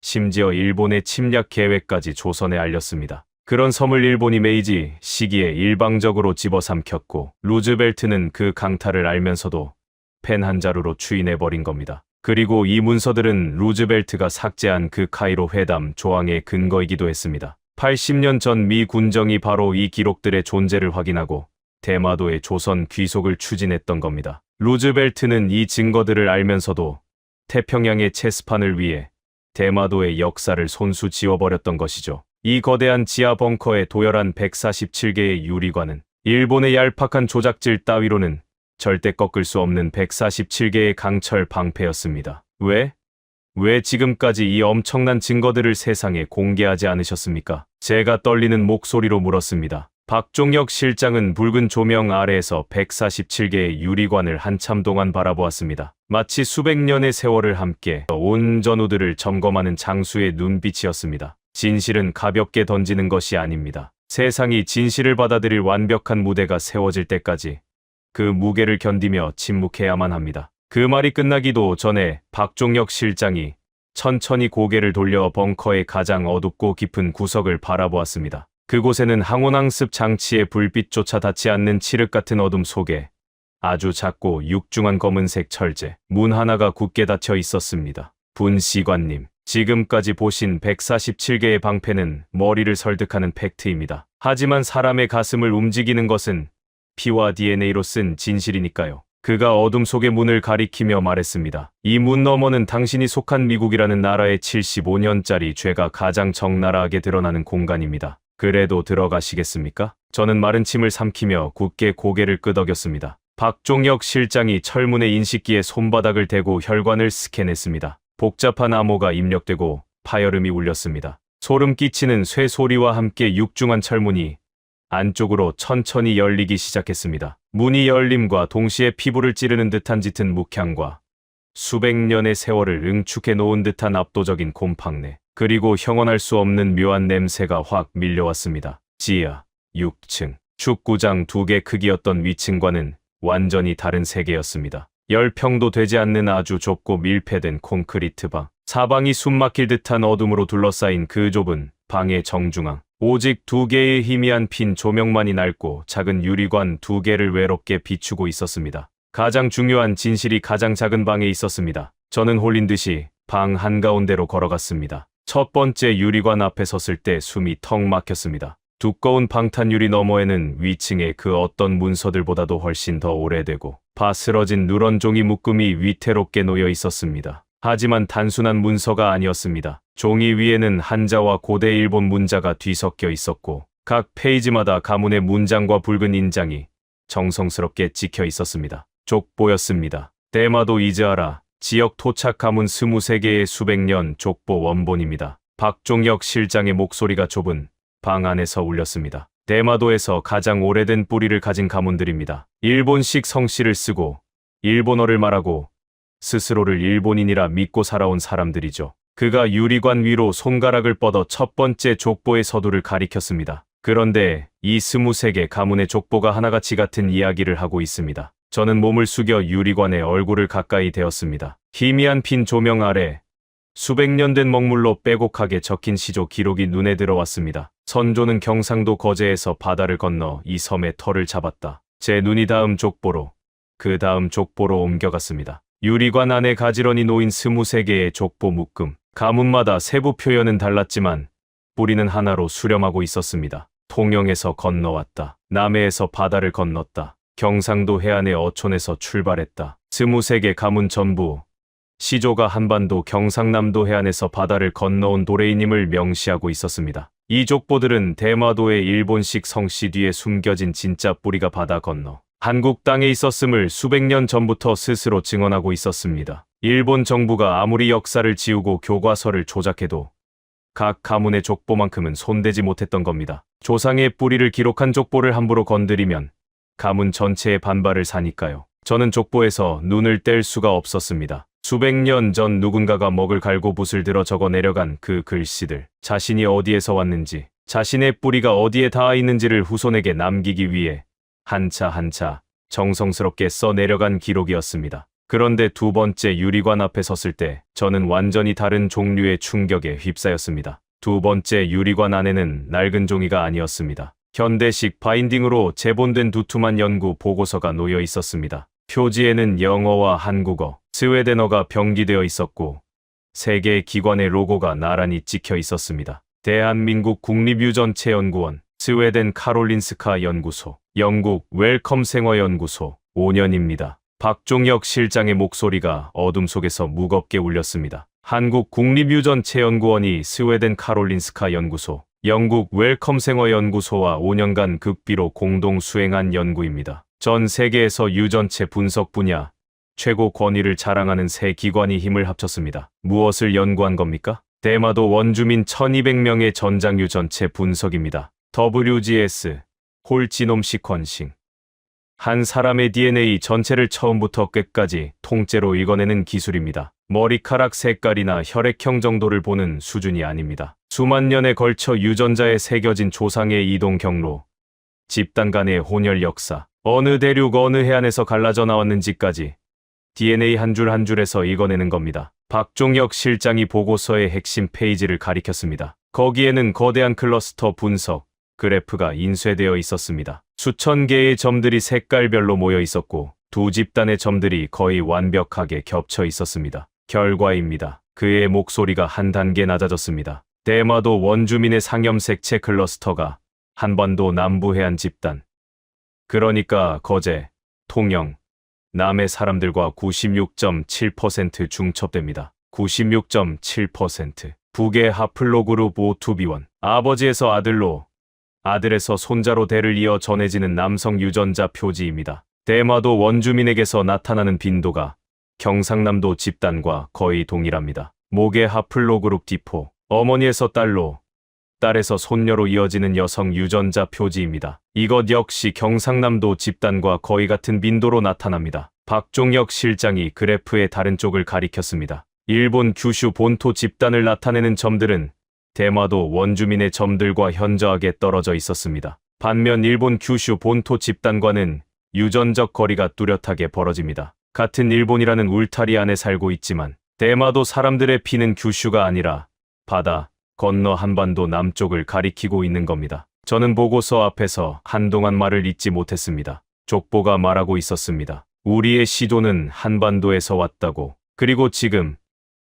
심지어 일본의 침략 계획까지 조선에 알렸습니다. 그런 섬을 일본이 메이지 시기에 일방적으로 집어삼켰고 루즈벨트는 그 강탈을 알면서도 펜 한 자루로 추인해버린 겁니다. 그리고 이 문서들은 루즈벨트가 삭제한 그 카이로 회담 조항의 근거이기도 했습니다. 80년 전 미 군정이 바로 이 기록들의 존재를 확인하고 대마도의 조선 귀속을 추진했던 겁니다. 루즈벨트는 이 증거들을 알면서도 태평양의 체스판을 위해 대마도의 역사를 손수 지워버렸던 것이죠. 이 거대한 지하 벙커에 도열한 147개의 유리관은 일본의 얄팍한 조작질 따위로는 절대 꺾을 수 없는 147개의 강철 방패였습니다. 왜 지금까지 이 엄청난 증거들을 세상에 공개하지 않으셨습니까? 제가 떨리는 목소리로 물었습니다. 박종혁 실장은 붉은 조명 아래에서 147개의 유리관을 한참 동안 바라보았습니다. 마치 수백 년의 세월을 함께 온 전우들을 점검하는 장수의 눈빛이었습니다. 진실은 가볍게 던지는 것이 아닙니다. 세상이 진실을 받아들일 완벽한 무대가 세워질 때까지 그 무게를 견디며 침묵해야만 합니다. 그 말이 끝나기도 전에 박종혁 실장이 천천히 고개를 돌려 벙커의 가장 어둡고 깊은 구석을 바라보았습니다. 그곳에는 항온항습 장치의 불빛조차 닿지 않는 칠흑 같은 어둠 속에 아주 작고 육중한 검은색 철제, 문 하나가 굳게 닫혀 있었습니다. 분시관님, 지금까지 보신 147개의 방패는 머리를 설득하는 팩트입니다. 하지만 사람의 가슴을 움직이는 것은 피와 DNA로 쓴 진실이니까요. 그가 어둠 속의 문을 가리키며 말했습니다. 이 문 너머는 당신이 속한 미국이라는 나라의 75년짜리 죄가 가장 적나라하게 드러나는 공간입니다. 그래도 들어가시겠습니까? 저는 마른 침을 삼키며 굳게 고개를 끄덕였습니다. 박종혁 실장이 철문의 인식기에 손바닥을 대고 혈관을 스캔했습니다. 복잡한 암호가 입력되고 파열음이 울렸습니다. 소름 끼치는 쇠소리와 함께 육중한 철문이 안쪽으로 천천히 열리기 시작했습니다. 문이 열림과 동시에 피부를 찌르는 듯한 짙은 묵향과 수백 년의 세월을 응축해 놓은 듯한 압도적인 곰팡내, 그리고 형언할 수 없는 묘한 냄새가 확 밀려왔습니다. 지하 6층, 축구장 2개 크기였던 위층과는 완전히 다른 세계였습니다. 10평도 되지 않는 아주 좁고 밀폐된 콘크리트 방, 사방이 숨막힐 듯한 어둠으로 둘러싸인 그 좁은 방의 정중앙, 오직 2개의 희미한 핀 조명만이 낡고 작은 유리관 2개를 외롭게 비추고 있었습니다. 가장 중요한 진실이 가장 작은 방에 있었습니다. 저는 홀린 듯이 방 한가운데로 걸어갔습니다. 첫 번째 유리관 앞에 섰을 때 숨이 턱 막혔습니다. 두꺼운 방탄유리 너머에는 위층의 그 어떤 문서들보다도 훨씬 더 오래되고 바스러진 누런 종이 묶음이 위태롭게 놓여 있었습니다. 하지만 단순한 문서가 아니었습니다. 종이 위에는 한자와 고대 일본 문자가 뒤섞여 있었고 각 페이지마다 가문의 문장과 붉은 인장이 정성스럽게 찍혀 있었습니다. 족보였습니다. 대마도 이즈하라 지역 토착 가문 23개의 수백 년 족보 원본입니다. 박종혁 실장의 목소리가 좁은 방 안에서 울렸습니다. 대마도에서 가장 오래된 뿌리를 가진 가문들입니다. 일본식 성씨를 쓰고 일본어를 말하고 스스로를 일본인이라 믿고 살아온 사람들이죠. 그가 유리관 위로 손가락을 뻗어 첫 번째 족보의 서두를 가리켰습니다. 그런데 이 23개 가문의 족보가 하나같이 같은 이야기를 하고 있습니다. 저는 몸을 숙여 유리관에 얼굴을 가까이 대었습니다. 희미한 핀 조명 아래 수백 년 된 먹물로 빼곡하게 적힌 시조 기록이 눈에 들어왔습니다. 선조는 경상도 거제에서 바다를 건너 이 섬의 터를 잡았다. 제 눈이 다음 족보로, 그 다음 족보로 옮겨갔습니다. 유리관 안에 가지런히 놓인 23개의 족보 묶음. 가문마다 세부 표현은 달랐지만 뿌리는 하나로 수렴하고 있었습니다. 통영에서 건너왔다. 남해에서 바다를 건넜다. 경상도 해안의 어촌에서 출발했다. 23개 가문 전부 시조가 한반도 경상남도 해안에서 바다를 건너온 도레이님을 명시하고 있었습니다. 이 족보들은 대마도의 일본식 성씨 뒤에 숨겨진 진짜 뿌리가 바다 건너 한국 땅에 있었음을 수백 년 전부터 스스로 증언하고 있었습니다. 일본 정부가 아무리 역사를 지우고 교과서를 조작해도 각 가문의 족보만큼은 손대지 못했던 겁니다. 조상의 뿌리를 기록한 족보를 함부로 건드리면 가문 전체의 반발을 사니까요. 저는 족보에서 눈을 뗄 수가 없었습니다. 수백 년 전 누군가가 먹을 갈고 붓을 들어 적어 내려간 그 글씨들, 자신이 어디에서 왔는지, 자신의 뿌리가 어디에 닿아 있는지를 후손에게 남기기 위해 한차 한차 정성스럽게 써 내려간 기록이었습니다. 그런데 두 번째 유리관 앞에 섰을 때 저는 완전히 다른 종류의 충격에 휩싸였습니다. 두 번째 유리관 안에는 낡은 종이가 아니었습니다. 현대식 바인딩으로 재본된 두툼한 연구 보고서가 놓여 있었습니다. 표지에는 영어와 한국어, 스웨덴어가 병기되어 있었고 세 개의 기관의 로고가 나란히 찍혀 있었습니다. 대한민국 국립유전체연구원, 스웨덴 카롤린스카 연구소, 영국 웰컴 생화연구소, 5년입니다. 박종혁 실장의 목소리가 어둠 속에서 무겁게 울렸습니다. 한국 국립유전체연구원이 스웨덴 카롤린스카 연구소, 영국 웰컴 생화연구소와 5년간 극비로 공동 수행한 연구입니다. 전 세계에서 유전체 분석 분야 최고 권위를 자랑하는 세 기관이 힘을 합쳤습니다. 무엇을 연구한 겁니까? 대마도 원주민 1200명의 전장 유전체 분석입니다. WGS, 홀지놈 시퀀싱. 한 사람의 DNA 전체를 처음부터 끝까지 통째로 읽어내는 기술입니다. 머리카락 색깔이나 혈액형 정도를 보는 수준이 아닙니다. 수만 년에 걸쳐 유전자에 새겨진 조상의 이동 경로, 집단 간의 혼혈 역사, 어느 대륙 어느 해안에서 갈라져 나왔는지까지 DNA 한 줄 한 줄에서 읽어내는 겁니다. 박종혁 실장이 보고서의 핵심 페이지를 가리켰습니다. 거기에는 거대한 클러스터 분석 그래프가 인쇄되어 있었습니다. 수천 개의 점들이 색깔별로 모여 있었고 두 집단의 점들이 거의 완벽하게 겹쳐 있었습니다. 결과입니다. 그의 목소리가 한 단계 낮아졌습니다. 대마도 원주민의 상염색채 클러스터가 한반도 남부해안 집단, 그러니까 거제, 통영, 남의 사람들과 96.7% 중첩됩니다. 96.7%. 북의 하플로그룹 O2B1. 아버지에서 아들로, 아들에서 손자로 대를 이어 전해지는 남성 유전자 표지입니다. 대마도 원주민에게서 나타나는 빈도가 경상남도 집단과 거의 동일합니다. 목의 하플로그룹 D4. 어머니에서 딸로, 딸에서 손녀로 이어지는 여성 유전자 표지입니다. 이것 역시 경상남도 집단과 거의 같은 빈도로 나타납니다. 박종혁 실장이 그래프의 다른 쪽을 가리켰습니다. 일본 규슈 본토 집단을 나타내는 점들은 대마도 원주민의 점들과 현저하게 떨어져 있었습니다. 반면 일본 규슈 본토 집단과는 유전적 거리가 뚜렷하게 벌어집니다. 같은 일본이라는 울타리 안에 살고 있지만 대마도 사람들의 피는 규슈가 아니라 바다 건너 한반도 남쪽을 가리키고 있는 겁니다. 저는 보고서 앞에서 한동안 말을 잇지 못했습니다. 족보가 말하고 있었습니다. 우리의 시조는 한반도에서 왔다고. 그리고 지금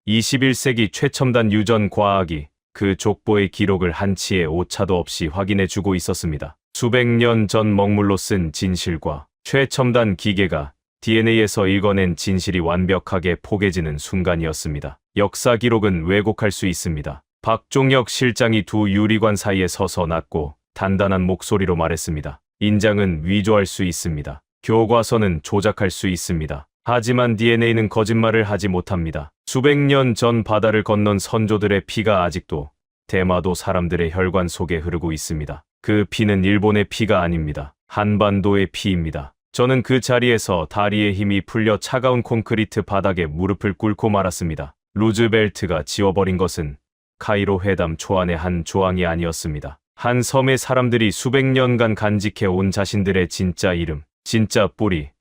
21세기 최첨단 유전 과학이 그 족보의 기록을 한치의 오차도 없이 확인해주고 있었습니다. 수백 년 전 먹물로 쓴 진실과 최첨단 기계가 DNA에서 읽어낸 진실이 완벽하게 포개지는 순간이었습니다. 역사 기록은 왜곡할 수 있습니다. 박종혁 실장이 두 유리관 사이에 서서 낮고 단단한 목소리로 말했습니다. 인장은 위조할 수 있습니다. 교과서는 조작할 수 있습니다. 하지만 DNA는 거짓말을 하지 못합니다. 수백 년 전 바다를 건넌 선조들의 피가 아직도 대마도 사람들의 혈관 속에 흐르고 있습니다. 그 피는 일본의 피가 아닙니다. 한반도의 피입니다. 저는 그 자리에서 다리에 힘이 풀려 차가운 콘크리트 바닥에 무릎을 꿇고 말았습니다. 루즈벨트가 지워버린 것은 카이로 회담 초안의 한 조항이 아니었습니다. 한 섬의 사람들이 수백 년간 간직해온 자신들의 진짜 이름, 진짜 뿌리,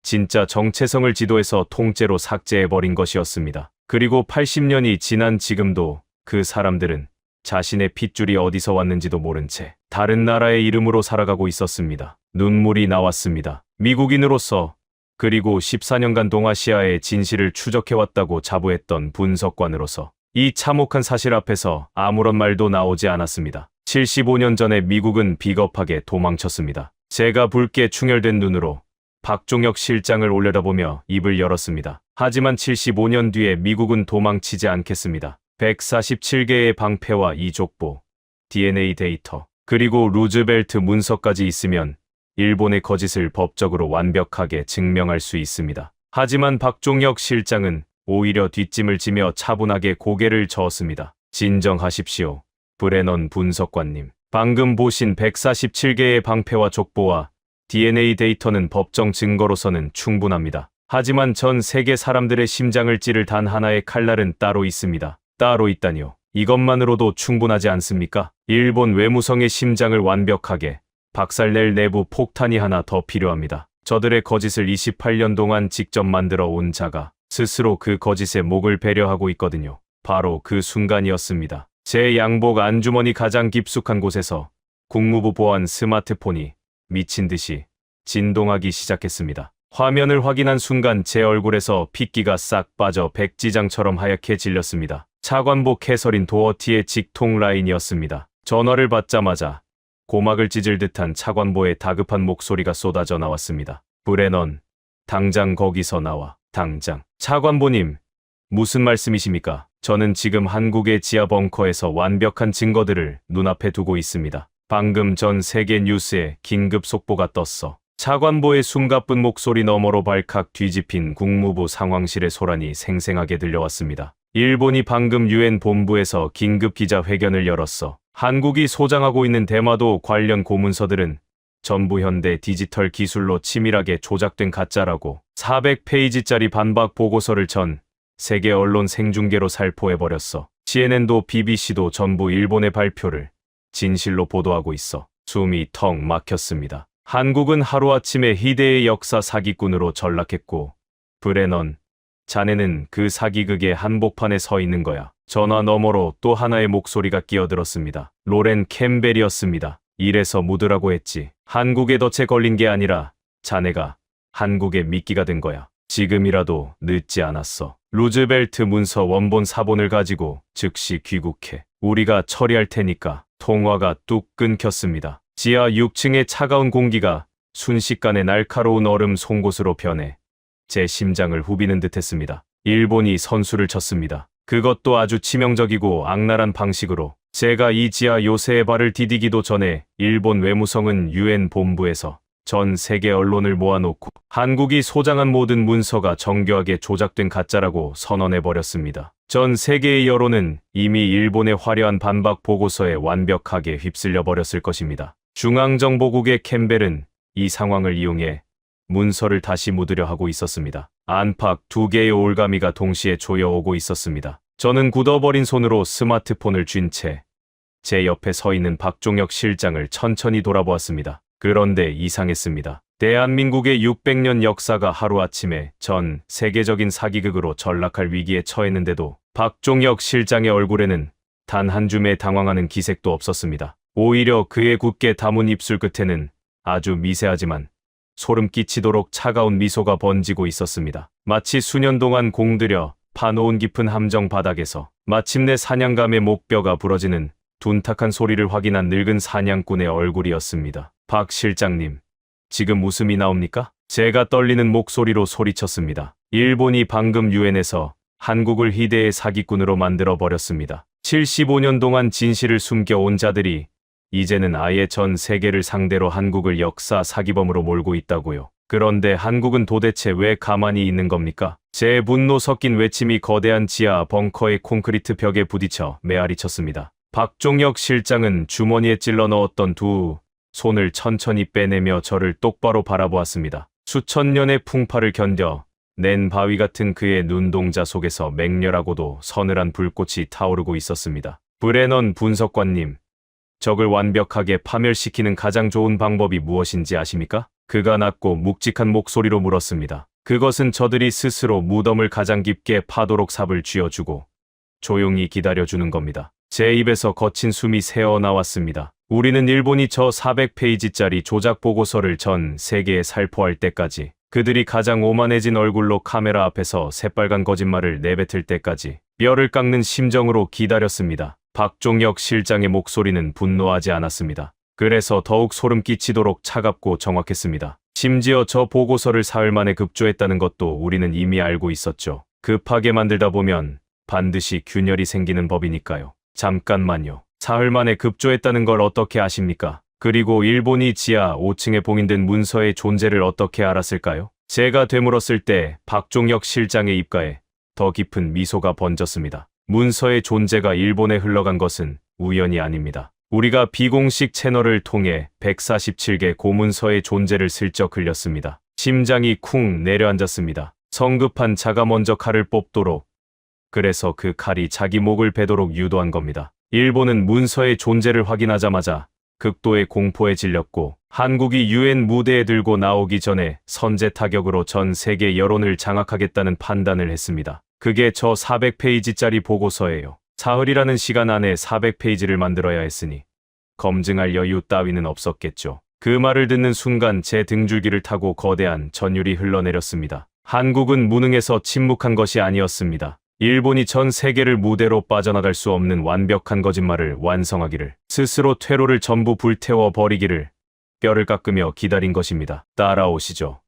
진짜 정체성을 지도에서 통째로 삭제해버린 것이었습니다. 그리고 80년이 지난 지금도 그 사람들은 자신의 핏줄이 어디서 왔는지도 모른 채 다른 나라의 이름으로 살아가고 있었습니다. 눈물이 나왔습니다. 미국인으로서 그리고 14년간 동아시아의 진실을 추적해왔다고 자부했던 분석관으로서 이 참혹한 사실 앞에서 아무런 말도 나오지 않았습니다. 75년 전에 미국은 비겁하게 도망쳤습니다. 제가 붉게 충혈된 눈으로 박종혁 실장을 올려다보며 입을 열었습니다. 하지만 75년 뒤에 미국은 도망치지 않겠습니다. 147개의 방패와 이족보, DNA 데이터, 그리고 루즈벨트 문서까지 있으면 일본의 거짓을 법적으로 완벽하게 증명할 수 있습니다. 하지만 박종혁 실장은 오히려 뒷짐을 지며 차분하게 고개를 저었습니다. 진정하십시오. 브레넌 분석관님. 방금 보신 147개의 방패와 족보와 DNA 데이터는 법정 증거로서는 충분합니다. 하지만 전 세계 사람들의 심장을 찌를 단 하나의 칼날은 따로 있습니다. 따로 있다니요. 이것만으로도 충분하지 않습니까? 일본 외무성의 심장을 완벽하게 박살낼 내부 폭탄이 하나 더 필요합니다. 저들의 거짓을 28년 동안 직접 만들어 온 자가 스스로 그 거짓의 목을 배려하고 있거든요. 바로 그 순간이었습니다. 제 양복 안주머니 가장 깊숙한 곳에서 국무부 보안 스마트폰이 미친 듯이 진동하기 시작했습니다. 화면을 확인한 순간 제 얼굴에서 핏기가 싹 빠져 백지장처럼 하얗게 질렸습니다. 차관복 해설인 도어티의 직통 라인이었습니다. 전화를 받자마자 고막을 찢을 듯한 차관보의 다급한 목소리가 쏟아져 나왔습니다. 브레넌, 당장 거기서 나와. 당장. 차관보님, 무슨 말씀이십니까? 저는 지금 한국의 지하 벙커에서 완벽한 증거들을 눈앞에 두고 있습니다. 방금 전 세계 뉴스에 긴급 속보가 떴어. 차관보의 숨가쁜 목소리 너머로 발칵 뒤집힌 국무부 상황실의 소란이 생생하게 들려왔습니다. 일본이 방금 유엔 본부에서 긴급 기자회견을 열었어. 한국이 소장하고 있는 대마도 관련 고문서들은 전부 현대 디지털 기술로 치밀하게 조작된 가짜라고 400페이지짜리 반박 보고서를 전 세계 언론 생중계로 살포해버렸어. CNN도 BBC도 전부 일본의 발표를 진실로 보도하고 있어 숨이 턱 막혔습니다. 한국은 하루아침에 희대의 역사 사기꾼으로 전락했고 브레넌, 자네는 그 사기극의 한복판에 서 있는 거야. 전화 너머로 또 하나의 목소리가 끼어들었습니다. 로렌 캠벨이었습니다. 이래서 묻으라고 했지. 한국에 덫에 걸린 게 아니라 자네가 한국의 미끼가 된 거야. 지금이라도 늦지 않았어. 루즈벨트 문서 원본 사본을 가지고 즉시 귀국해. 우리가 처리할 테니까. 통화가 뚝 끊겼습니다. 지하 6층의 차가운 공기가 순식간에 날카로운 얼음 송곳으로 변해 제 심장을 후비는 듯했습니다. 일본이 선수를 쳤습니다. 그것도 아주 치명적이고 악랄한 방식으로. 제가 이 지하 요새의 발을 디디기도 전에 일본 외무성은 유엔 본부에서 전 세계 언론을 모아놓고 한국이 소장한 모든 문서가 정교하게 조작된 가짜라고 선언해버렸습니다. 전 세계의 여론은 이미 일본의 화려한 반박 보고서에 완벽하게 휩쓸려 버렸을 것입니다. 중앙정보국의 캠벨은 이 상황을 이용해 문서를 다시 묻으려 하고 있었습니다. 안팎 두 개의 올가미가 동시에 조여오고 있었습니다. 저는 굳어버린 손으로 스마트폰을 쥔 채 제 옆에 서 있는 박종혁 실장을 천천히 돌아보았습니다. 그런데 이상했습니다. 대한민국의 600년 역사가 하루아침에 전 세계적인 사기극으로 전락할 위기에 처했는데도 박종혁 실장의 얼굴에는 단 한 줌의 당황하는 기색도 없었습니다. 오히려 그의 굳게 담은 입술 끝에는 아주 미세하지만 소름 끼치도록 차가운 미소가 번지고 있었습니다. 마치 수년 동안 공들여 파놓은 깊은 함정 바닥에서 마침내 사냥감의 목뼈가 부러지는 둔탁한 소리를 확인한 늙은 사냥꾼의 얼굴이었습니다. 박 실장님, 지금 웃음이 나옵니까? 제가 떨리는 목소리로 소리쳤습니다. 일본이 방금 유엔에서 한국을 희대의 사기꾼으로 만들어버렸습니다. 75년 동안 진실을 숨겨온 자들이 이제는 아예 전 세계를 상대로 한국을 역사 사기범으로 몰고 있다고요. 그런데 한국은 도대체 왜 가만히 있는 겁니까? 제 분노 섞인 외침이 거대한 지하 벙커의 콘크리트 벽에 부딪혀 메아리 쳤습니다. 박종혁 실장은 주머니에 찔러 넣었던 두 손을 천천히 빼내며 저를 똑바로 바라보았습니다. 수천 년의 풍파를 견뎌 낸 바위 같은 그의 눈동자 속에서 맹렬하고도 서늘한 불꽃이 타오르고 있었습니다. 브레넌 분석관님, 적을 완벽하게 파멸시키는 가장 좋은 방법이 무엇인지 아십니까? 그가 낮고 묵직한 목소리로 물었습니다. 그것은 저들이 스스로 무덤을 가장 깊게 파도록 삽을 쥐어주고 조용히 기다려주는 겁니다. 제 입에서 거친 숨이 새어나왔습니다. 우리는 일본이 저 400페이지짜리 조작 보고서를 전 세계에 살포할 때까지, 그들이 가장 오만해진 얼굴로 카메라 앞에서 새빨간 거짓말을 내뱉을 때까지 뼈를 깎는 심정으로 기다렸습니다. 박종혁 실장의 목소리는 분노하지 않았습니다. 그래서 더욱 소름 끼치도록 차갑고 정확했습니다. 심지어 저 보고서를 사흘 만에 급조했다는 것도 우리는 이미 알고 있었죠. 급하게 만들다 보면 반드시 균열이 생기는 법이니까요. 잠깐만요. 사흘 만에 급조했다는 걸 어떻게 아십니까? 그리고 일본이 지하 5층에 봉인된 문서의 존재를 어떻게 알았을까요? 제가 되물었을 때 박종혁 실장의 입가에 더 깊은 미소가 번졌습니다. 문서의 존재가 일본에 흘러간 것은 우연이 아닙니다. 우리가 비공식 채널을 통해 147개 고문서의 존재를 슬쩍 흘렸습니다. 심장이 쿵 내려앉았습니다. 성급한 자가 먼저 칼을 뽑도록, 그래서 그 칼이 자기 목을 베도록 유도한 겁니다. 일본은 문서의 존재를 확인하자마자 극도의 공포에 질렸고 한국이 유엔 무대에 들고 나오기 전에 선제 타격으로 전 세계 여론을 장악하겠다는 판단을 했습니다. 그게 저 400페이지짜리 보고서예요. 사흘이라는 시간 안에 400페이지를 만들어야 했으니 검증할 여유 따위는 없었겠죠. 그 말을 듣는 순간 제 등줄기를 타고 거대한 전율이 흘러내렸습니다. 한국은 무능해서 침묵한 것이 아니었습니다. 일본이 전 세계를 무대로 빠져나갈 수 없는 완벽한 거짓말을 완성하기를, 스스로 퇴로를 전부 불태워 버리기를 뼈를 깎으며 기다린 것입니다. 따라오시죠.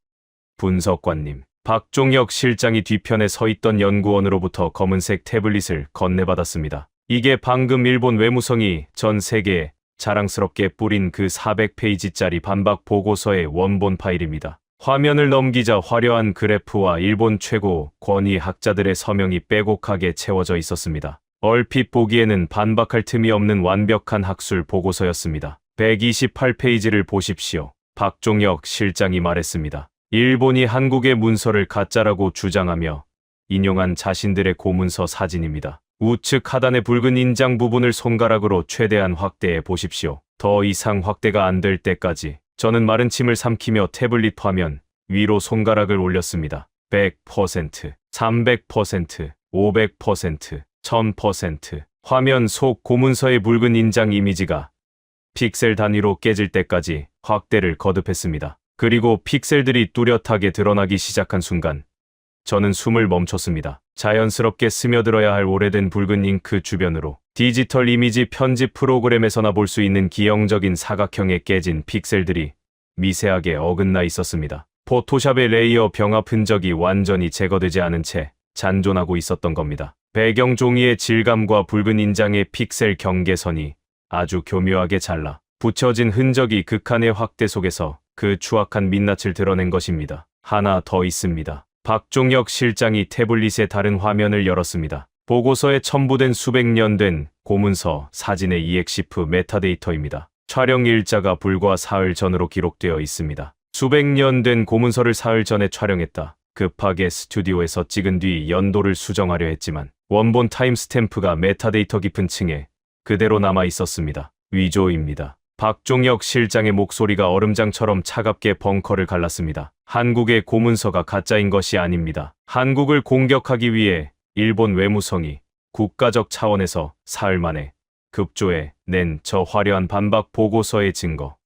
분석관님. 박종혁 실장이 뒤편에 서 있던 연구원으로부터 검은색 태블릿을 건네받았습니다. 이게 방금 일본 외무성이 전 세계에 자랑스럽게 뿌린 그 400페이지짜리 반박 보고서의 원본 파일입니다. 화면을 넘기자 화려한 그래프와 일본 최고 권위학자들의 서명이 빼곡하게 채워져 있었습니다. 얼핏 보기에는 반박할 틈이 없는 완벽한 학술 보고서였습니다. 128페이지를 보십시오. 박종혁 실장이 말했습니다. 일본이 한국의 문서를 가짜라고 주장하며 인용한 자신들의 고문서 사진입니다. 우측 하단의 붉은 인장 부분을 손가락으로 최대한 확대해 보십시오. 더 이상 확대가 안 될 때까지 저는 마른 침을 삼키며 태블릿 화면 위로 손가락을 올렸습니다. 100%, 300%, 500%, 1000%. 화면 속 고문서의 붉은 인장 이미지가 픽셀 단위로 깨질 때까지 확대를 거듭했습니다. 그리고 픽셀들이 뚜렷하게 드러나기 시작한 순간 저는 숨을 멈췄습니다. 자연스럽게 스며들어야 할 오래된 붉은 잉크 주변으로 디지털 이미지 편집 프로그램에서나 볼 수 있는 기형적인 사각형의 깨진 픽셀들이 미세하게 어긋나 있었습니다. 포토샵의 레이어 병합 흔적이 완전히 제거되지 않은 채 잔존하고 있었던 겁니다. 배경 종이의 질감과 붉은 인장의 픽셀 경계선이 아주 교묘하게 잘라 붙여진 흔적이 극한의 확대 속에서 그 추악한 민낯을 드러낸 것입니다. 하나 더 있습니다. 박종혁 실장이 태블릿의 다른 화면을 열었습니다. 보고서에 첨부된 수백 년 된 고문서 사진의 EXIF 메타데이터입니다. 촬영 일자가 불과 사흘 전으로 기록되어 있습니다. 수백 년 된 고문서를 사흘 전에 촬영했다. 급하게 스튜디오에서 찍은 뒤 연도를 수정하려 했지만 원본 타임스탬프가 메타데이터 깊은 층에 그대로 남아 있었습니다. 위조입니다. 박종혁 실장의 목소리가 얼음장처럼 차갑게 벙커를 갈랐습니다. 한국의 고문서가 가짜인 것이 아닙니다. 한국을 공격하기 위해 일본 외무성이 국가적 차원에서 사흘 만에 급조해 낸 저 화려한 반박 보고서의 증거.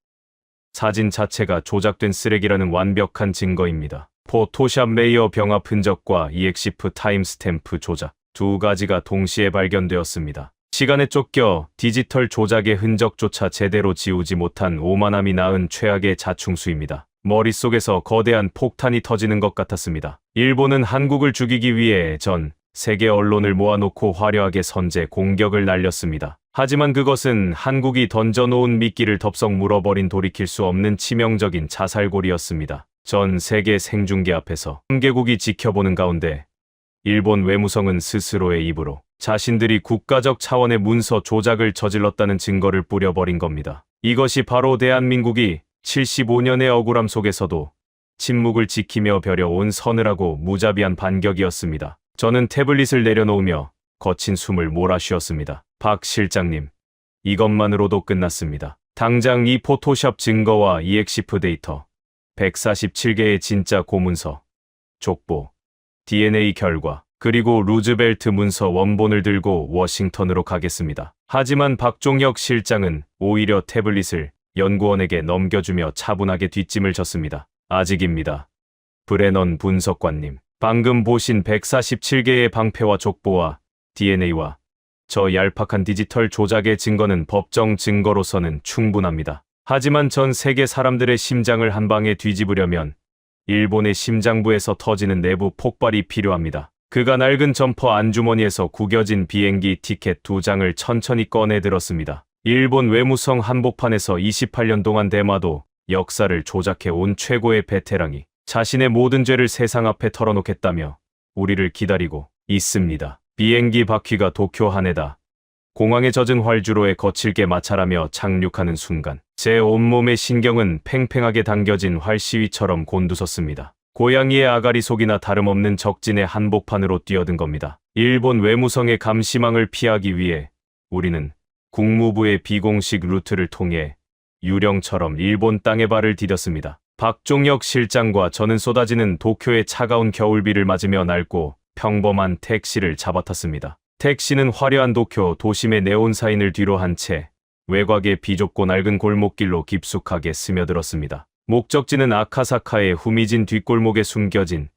사진 자체가 조작된 쓰레기라는 완벽한 증거입니다. 포토샵 레이어 병합 흔적과 EXIF 타임스탬프 조작 두 가지가 동시에 발견되었습니다. 시간에 쫓겨 디지털 조작의 흔적조차 제대로 지우지 못한 오만함이 낳은 최악의 자충수입니다. 머릿속에서 거대한 폭탄이 터지는 것 같았습니다. 일본은 한국을 죽이기 위해 전 세계 언론을 모아놓고 화려하게 선제 공격을 날렸습니다. 하지만 그것은 한국이 던져놓은 미끼를 덥석 물어버린 돌이킬 수 없는 치명적인 자살골이었습니다. 전 세계 생중계 앞에서 3개국이 지켜보는 가운데 일본 외무성은 스스로의 입으로 자신들이 국가적 차원의 문서 조작을 저질렀다는 증거를 뿌려버린 겁니다. 이것이 바로 대한민국이 75년의 억울함 속에서도 침묵을 지키며 벼려온 서늘하고 무자비한 반격이었습니다. 저는 태블릿을 내려놓으며 거친 숨을 몰아쉬었습니다. 박 실장님, 이것만으로도 끝났습니다. 당장 이 포토샵 증거와 EXIF 데이터, 147개의 진짜 고문서, 족보, DNA 결과, 그리고 루즈벨트 문서 원본을 들고 워싱턴으로 가겠습니다. 하지만 박종혁 실장은 오히려 태블릿을 연구원에게 넘겨주며 차분하게 뒷짐을 졌습니다. 아직입니다. 브레넌 분석관님, 방금 보신 147개의 방패와 족보와 DNA와 저 얄팍한 디지털 조작의 증거는 법정 증거로서는 충분합니다. 하지만 전 세계 사람들의 심장을 한 방에 뒤집으려면 일본의 심장부에서 터지는 내부 폭발이 필요합니다. 그가 낡은 점퍼 안주머니에서 구겨진 비행기 티켓 2장을 천천히 꺼내 들었습니다. 일본 외무성 한복판에서 28년 동안 대마도 역사를 조작해온 최고의 베테랑이 자신의 모든 죄를 세상 앞에 털어놓겠다며 우리를 기다리고 있습니다. 비행기 바퀴가 도쿄 하네다. 공항에 젖은 활주로에 거칠게 마찰하며 착륙하는 순간 제 온몸의 신경은 팽팽하게 당겨진 활시위처럼 곤두섰습니다. 고양이의 아가리 속이나 다름없는 적진의 한복판으로 뛰어든 겁니다. 일본 외무성의 감시망을 피하기 위해 우리는 국무부의 비공식 루트를 통해 유령처럼 일본 땅에 발을 디뎠습니다. 박종혁 실장과 저는 쏟아지는 도쿄의 차가운 겨울비를 맞으며 낡고 평범한 택시를 잡아탔습니다. 택시는 화려한 도쿄 도심의 네온 사인을 뒤로 한 채 외곽의 비좁고 낡은 골목길로 깊숙하게 스며들었습니다. 목적지는 아카사카의 후미진 뒷골목에 숨겨진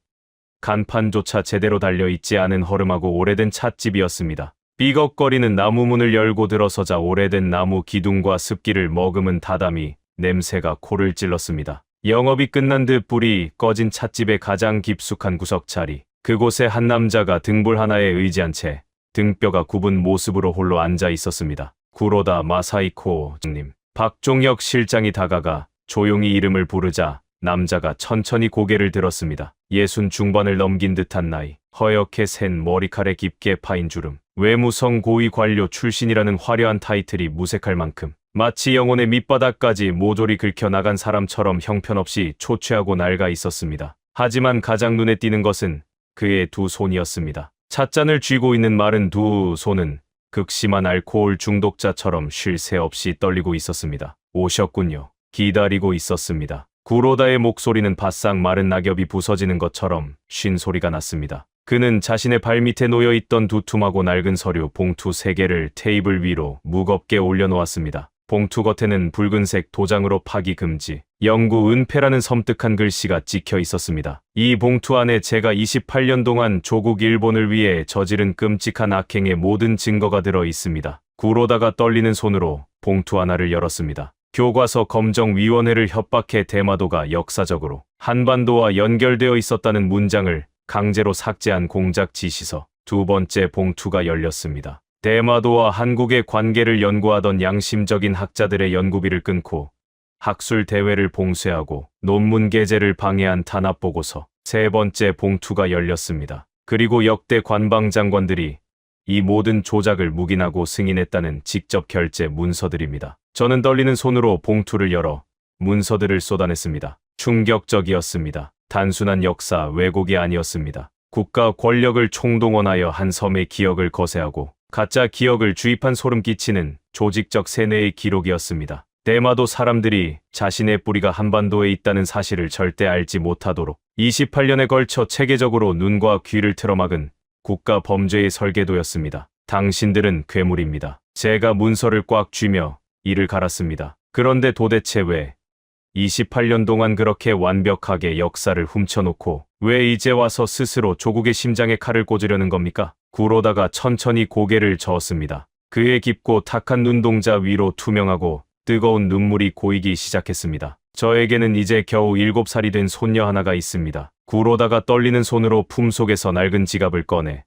간판조차 제대로 달려있지 않은 허름하고 오래된 찻집이었습니다. 삐걱거리는 나무 문을 열고 들어서자 오래된 나무 기둥과 습기를 머금은 다담이 냄새가 코를 찔렀습니다. 영업이 끝난 듯 불이 꺼진 찻집의 가장 깊숙한 구석 자리. 그곳에 한 남자가 등불 하나에 의지한 채 등뼈가 굽은 모습으로 홀로 앉아 있었습니다. 구로다 마사이코 님. 박종혁 실장이 다가가 조용히 이름을 부르자 남자가 천천히 고개를 들었습니다. 60 중반을 넘긴 듯한 나이, 허옇게 센 머리칼에 깊게 파인 주름, 외무성 고위 관료 출신이라는 화려한 타이틀이 무색할 만큼 마치 영혼의 밑바닥까지 모조리 긁혀 나간 사람처럼 형편없이 초췌하고 낡아 있었습니다. 하지만 가장 눈에 띄는 것은 그의 두 손이었습니다. 찻잔을 쥐고 있는 마른 두 손은 극심한 알코올 중독자처럼 쉴 새 없이 떨리고 있었습니다. 오셨군요. 기다리고 있었습니다. 구로다의 목소리는 바싹 마른 낙엽이 부서지는 것처럼 쉰 소리가 났습니다. 그는 자신의 발밑에 놓여있던 두툼하고 낡은 서류 봉투 3개를 테이블 위로 무겁게 올려놓았습니다. 봉투 겉에는 붉은색 도장으로 파기 금지, 영구 은폐라는 섬뜩한 글씨가 찍혀 있었습니다. 이 봉투 안에 제가 28년 동안 조국 일본을 위해 저지른 끔찍한 악행의 모든 증거가 들어 있습니다. 구로다가 떨리는 손으로 봉투 하나를 열었습니다. 교과서 검정위원회를 협박해 대마도가 역사적으로 한반도와 연결되어 있었다는 문장을 강제로 삭제한 공작 지시서. 두 번째 봉투가 열렸습니다. 대마도와 한국의 관계를 연구하던 양심적인 학자들의 연구비를 끊고 학술 대회를 봉쇄하고 논문 게재를 방해한 탄압 보고서. 세 번째 봉투가 열렸습니다. 그리고 역대 관방장관들이 이 모든 조작을 묵인하고 승인했다는 직접 결재 문서들입니다. 저는 떨리는 손으로 봉투를 열어 문서들을 쏟아냈습니다. 충격적이었습니다. 단순한 역사 왜곡이 아니었습니다. 국가 권력을 총동원하여 한 섬의 기억을 거세하고 가짜 기억을 주입한 소름 끼치는 조직적 세뇌의 기록이었습니다. 대마도 사람들이 자신의 뿌리가 한반도에 있다는 사실을 절대 알지 못하도록 28년에 걸쳐 체계적으로 눈과 귀를 틀어막은 국가 범죄의 설계도였습니다. 당신들은 괴물입니다. 제가 문서를 꽉 쥐며 이를 갈았습니다. 그런데 도대체 왜 28년 동안 그렇게 완벽하게 역사를 훔쳐놓고 왜 이제 와서 스스로 조국의 심장에 칼을 꽂으려는 겁니까? 구로다가 천천히 고개를 저었습니다. 그의 깊고 탁한 눈동자 위로 투명하고 뜨거운 눈물이 고이기 시작했습니다. 저에게는 이제 겨우 7살이 된 손녀 하나가 있습니다. 구로다가 떨리는 손으로 품속에서 낡은 지갑을 꺼내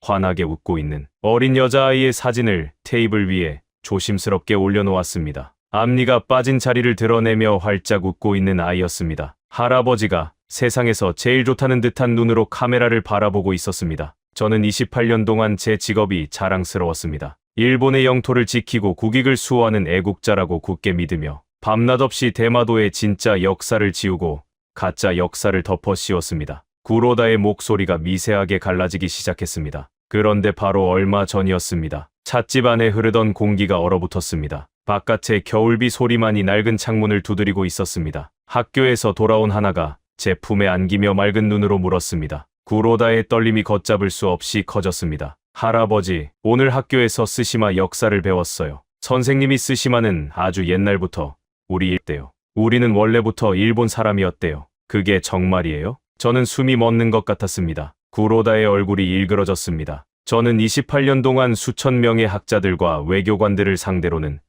환하게 웃고 있는 어린 여자아이의 사진을 테이블 위에 조심스럽게 올려놓았습니다. 앞니가 빠진 자리를 드러내며 활짝 웃고 있는 아이였습니다. 할아버지가 세상에서 제일 좋다는 듯한 눈으로 카메라를 바라보고 있었습니다. 저는 28년 동안 제 직업이 자랑스러웠습니다. 일본의 영토를 지키고 국익을 수호하는 애국자라고 굳게 믿으며 밤낮 없이 대마도의 진짜 역사를 지우고 가짜 역사를 덮어 씌웠습니다. 구로다의 목소리가 미세하게 갈라지기 시작했습니다. 그런데 바로 얼마 전이었습니다. 찻집 안에 흐르던 공기가 얼어붙었습니다. 바깥의 겨울비 소리만이 낡은 창문을 두드리고 있었습니다. 학교에서 돌아온 하나가 제 품에 안기며 맑은 눈으로 물었습니다. 구로다의 떨림이 걷잡을 수 없이 커졌습니다. 할아버지, 오늘 학교에서 스시마 역사를 배웠어요. 선생님이 스시마는 아주 옛날부터 우리 일대요. 우리는 원래부터 일본 사람이었대요. 그게 정말이에요? 저는 숨이 멎는 것 같았습니다. 구로다의 얼굴이 일그러졌습니다. 저는 28년 동안 수천 명의 학자들과 외교관들을 상대로는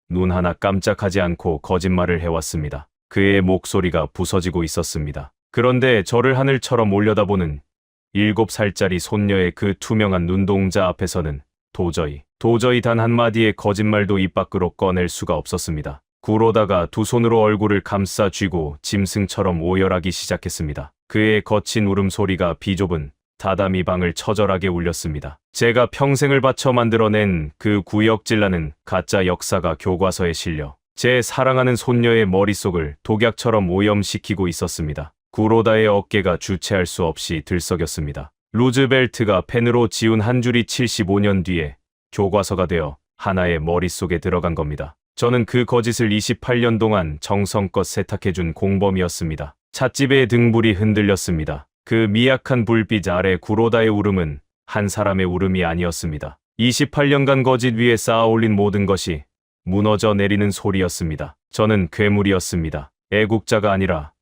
눈 하나 깜짝하지 않고 거짓말을 해왔습니다. 그의 목소리가 부서지고 있었습니다. 그런데 저를 하늘처럼 올려다보는 7살짜리 손녀의 그 투명한 눈동자 앞에서는 도저히 단 한마디의 거짓말도 입 밖으로 꺼낼 수가 없었습니다. 구로다가 두 손으로 얼굴을 감싸 쥐고 짐승처럼 오열하기 시작했습니다. 그의 거친 울음소리가 비좁은 다다미 방을 처절하게 울렸습니다. 제가 평생을 바쳐 만들어낸 그 구역질나는 가짜 역사가 교과서에 실려 제 사랑하는 손녀의 머릿속을 독약처럼 오염시키고 있었습니다. 구로다의 어깨가 주체할 수 없이 들썩였습니다. 루즈벨트가 펜으로 지운 한 줄이 75년 뒤에 교과서가 되어 하나의 머릿속에 들어간 겁니다. 저는 그 거짓을 28년 동안 정성껏 세탁해준 공범이었습니다. 찻집의 등불이 흔들렸습니다. 그 미약한 불빛 아래 구로다의 울음은 한 사람의 울음이 아니었습니다. 28년간 거짓 위에 쌓아올린 모든 것이 무너져 내리는 소리였습니다. 저는 괴물이었습니다. 애국자가 아니라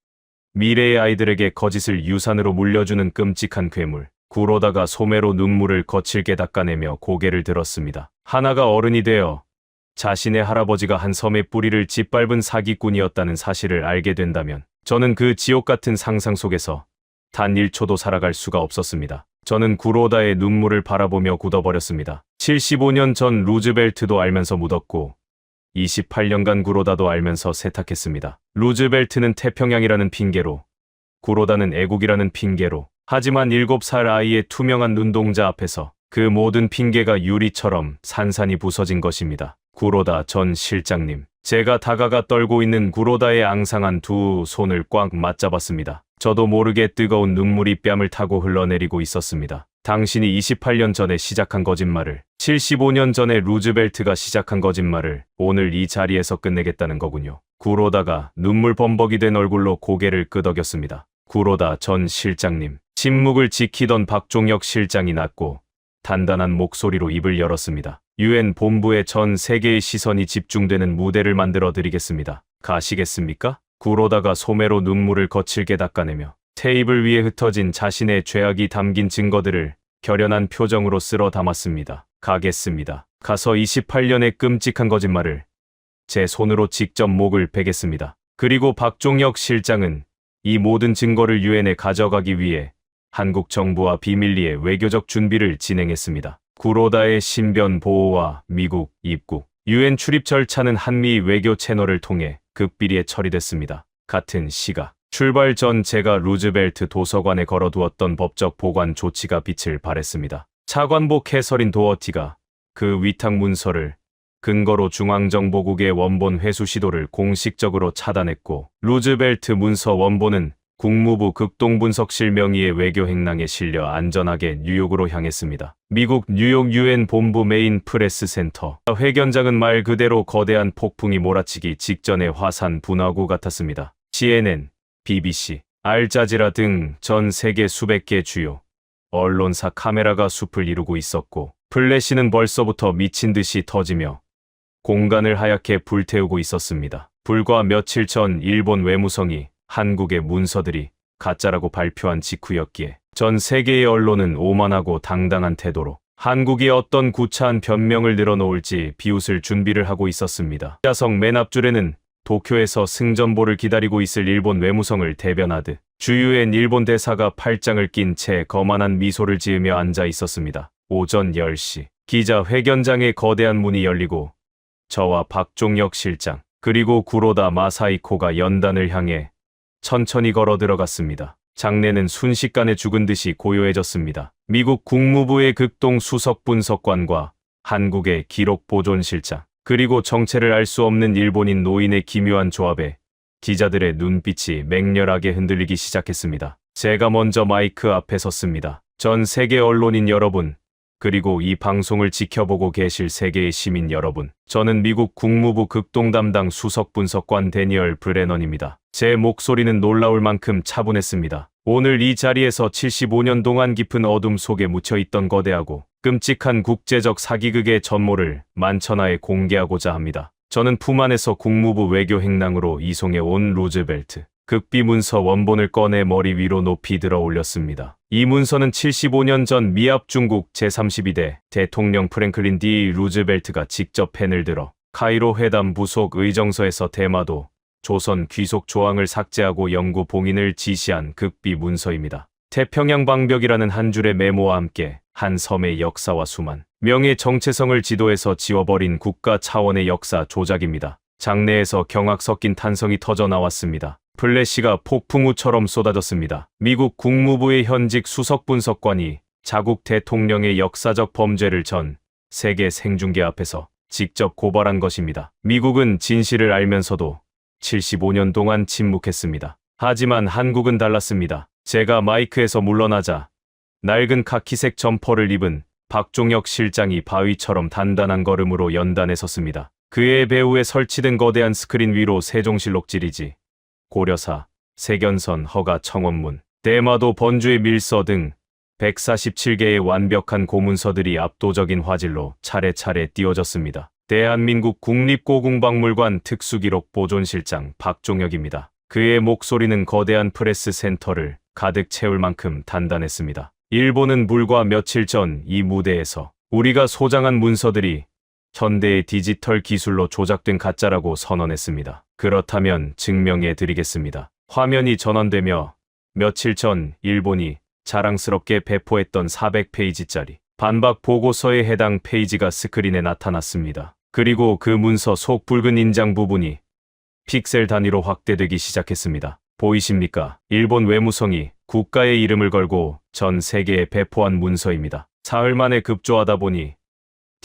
미래의 아이들에게 거짓을 유산으로 물려주는 끔찍한 괴물. 구로다가 소매로 눈물을 거칠게 닦아내며 고개를 들었습니다. 하나가 어른이 되어 자신의 할아버지가 한 섬의 뿌리를 짓밟은 사기꾼이었다는 사실을 알게 된다면 저는 그 지옥 같은 상상 속에서 단 1초도 살아갈 수가 없었습니다. 저는 구로다의 눈물을 바라보며 굳어버렸습니다. 75년 전 루즈벨트도 알면서 묻었고 28년간 구로다도 알면서 세탁했습니다. 루즈벨트는 태평양이라는 핑계로, 구로다는 애국이라는 핑계로, 하지만 7살 아이의 투명한 눈동자 앞에서 그 모든 핑계가 유리처럼 산산이 부서진 것입니다. 구로다 전 실장님. 제가 다가가 떨고 있는 구로다의 앙상한 두 손을 꽉 맞잡았습니다. 저도 모르게 뜨거운 눈물이 뺨을 타고 흘러내리고 있었습니다. 당신이 28년 전에 시작한 거짓말을, 75년 전에 루즈벨트가 시작한 거짓말을 오늘 이 자리에서 끝내겠다는 거군요. 구로다가 눈물 범벅이 된 얼굴로 고개를 끄덕였습니다. 구로다 전 실장님. 침묵을 지키던 박종혁 실장이 낮고 단단한 목소리로 입을 열었습니다. 유엔 본부에 전 세계의 시선이 집중되는 무대를 만들어 드리겠습니다. 가시겠습니까? 구로다가 소매로 눈물을 거칠게 닦아내며 테이블 위에 흩어진 자신의 죄악이 담긴 증거들을 결연한 표정으로 쓸어 담았습니다. 가겠습니다. 가서 28년의 끔찍한 거짓말을 제 손으로 직접 목을 베겠습니다. 그리고 박종혁 실장은 이 모든 증거를 유엔에 가져가기 위해 한국 정부와 비밀리에 외교적 준비를 진행했습니다. 구로다의 신변 보호와 미국 입국, 유엔 출입 절차는 한미 외교 채널을 통해 극비리에 처리됐습니다. 같은 시각, 출발 전 제가 루즈벨트 도서관에 걸어두었던 법적 보관 조치가 빛을 발했습니다. 차관복 해설인 도어티가 그 위탁 문서를 근거로 중앙정보국의 원본 회수 시도를 공식적으로 차단했고, 루즈벨트 문서 원본은 국무부 극동분석실 명의의 외교 행랑에 실려 안전하게 뉴욕으로 향했습니다. 미국 뉴욕 유엔 본부 메인 프레스 센터. 회견장은 말 그대로 거대한 폭풍이 몰아치기 직전의 화산 분화구 같았습니다. CNN, BBC, 알자지라 등 전 세계 수백 개 주요 언론사 카메라가 숲을 이루고 있었고, 플래시는 벌써부터 미친 듯이 터지며 공간을 하얗게 불태우고 있었습니다. 불과 며칠 전 일본 외무성이 한국의 문서들이 가짜라고 발표한 직후였기에 전 세계의 언론은 오만하고 당당한 태도로 한국이 어떤 구차한 변명을 늘어놓을지 비웃을 준비를 하고 있었습니다. 야성 맨 앞줄에는 도쿄에서 승전보를 기다리고 있을 일본 외무성을 대변하듯 주유엔 일본 대사가 팔짱을 낀 채 거만한 미소를 지으며 앉아 있었습니다. 오전 10시 기자회견장의 거대한 문이 열리고 저와 박종혁 실장 그리고 구로다 마사이코가 연단을 향해 천천히 걸어 들어갔습니다. 장내는 순식간에 죽은 듯이 고요해졌습니다. 미국 국무부의 극동 수석 분석관과 한국의 기록 보존실장, 그리고 정체를 알 수 없는 일본인 노인의 기묘한 조합에 기자들의 눈빛이 맹렬하게 흔들리기 시작했습니다. 제가 먼저 마이크 앞에 섰습니다. 전 세계 언론인 여러분, 그리고 이 방송을 지켜보고 계실 세계의 시민 여러분, 저는 미국 국무부 극동 담당 수석 분석관 데니얼 브레넌입니다. 제 목소리는 놀라울 만큼 차분했습니다. 오늘 이 자리에서 75년 동안 깊은 어둠 속에 묻혀있던 거대하고 끔찍한 국제적 사기극의 전모를 만천하에 공개하고자 합니다. 저는 품 안에서 국무부 외교 행랑으로 이송해 온 루즈벨트 극비 문서 원본을 꺼내 머리 위로 높이 들어 올렸습니다. 이 문서는 75년 전 미합 중국 제32대 대통령 프랭클린 D. 루즈벨트가 직접 펜을 들어 카이로 회담 부속 의정서에서 대마도 조선 귀속 조항을 삭제하고 영구 봉인을 지시한 극비 문서입니다. 태평양 방벽이라는 한 줄의 메모와 함께 한 섬의 역사와 수만 명의 정체성을 지도에서 지워버린 국가 차원의 역사 조작입니다. 장내에서 경악 섞인 탄성이 터져 나왔습니다. 플래시가 폭풍우처럼 쏟아졌습니다. 미국 국무부의 현직 수석 분석관이 자국 대통령의 역사적 범죄를 전 세계 생중계 앞에서 직접 고발한 것입니다. 미국은 진실을 알면서도 75년 동안 침묵했습니다. 하지만 한국은 달랐습니다. 제가 마이크에서 물러나자 낡은 카키색 점퍼를 입은 박종혁 실장이 바위처럼 단단한 걸음으로 연단에 섰습니다. 그의 배후에 설치된 거대한 스크린 위로 세종실록지리지, 고려사, 세견선, 허가, 청원문, 대마도, 번주의 밀서 등 147개의 완벽한 고문서들이 압도적인 화질로 차례차례 띄워졌습니다. 대한민국 국립고궁박물관 특수기록 보존실장 박종혁입니다. 그의 목소리는 거대한 프레스 센터를 가득 채울 만큼 단단했습니다. 일본은 불과 며칠 전 이 무대에서 우리가 소장한 문서들이 현대의 디지털 기술로 조작된 가짜라고 선언했습니다. 그렇다면 증명해 드리겠습니다. 화면이 전환되며 며칠 전 일본이 자랑스럽게 배포했던 400페이지짜리 반박 보고서에 해당 페이지가 스크린에 나타났습니다. 그리고 그 문서 속 붉은 인장 부분이 픽셀 단위로 확대되기 시작했습니다. 보이십니까? 일본 외무성이 국가의 이름을 걸고 전 세계에 배포한 문서입니다. 사흘 만에 급조하다 보니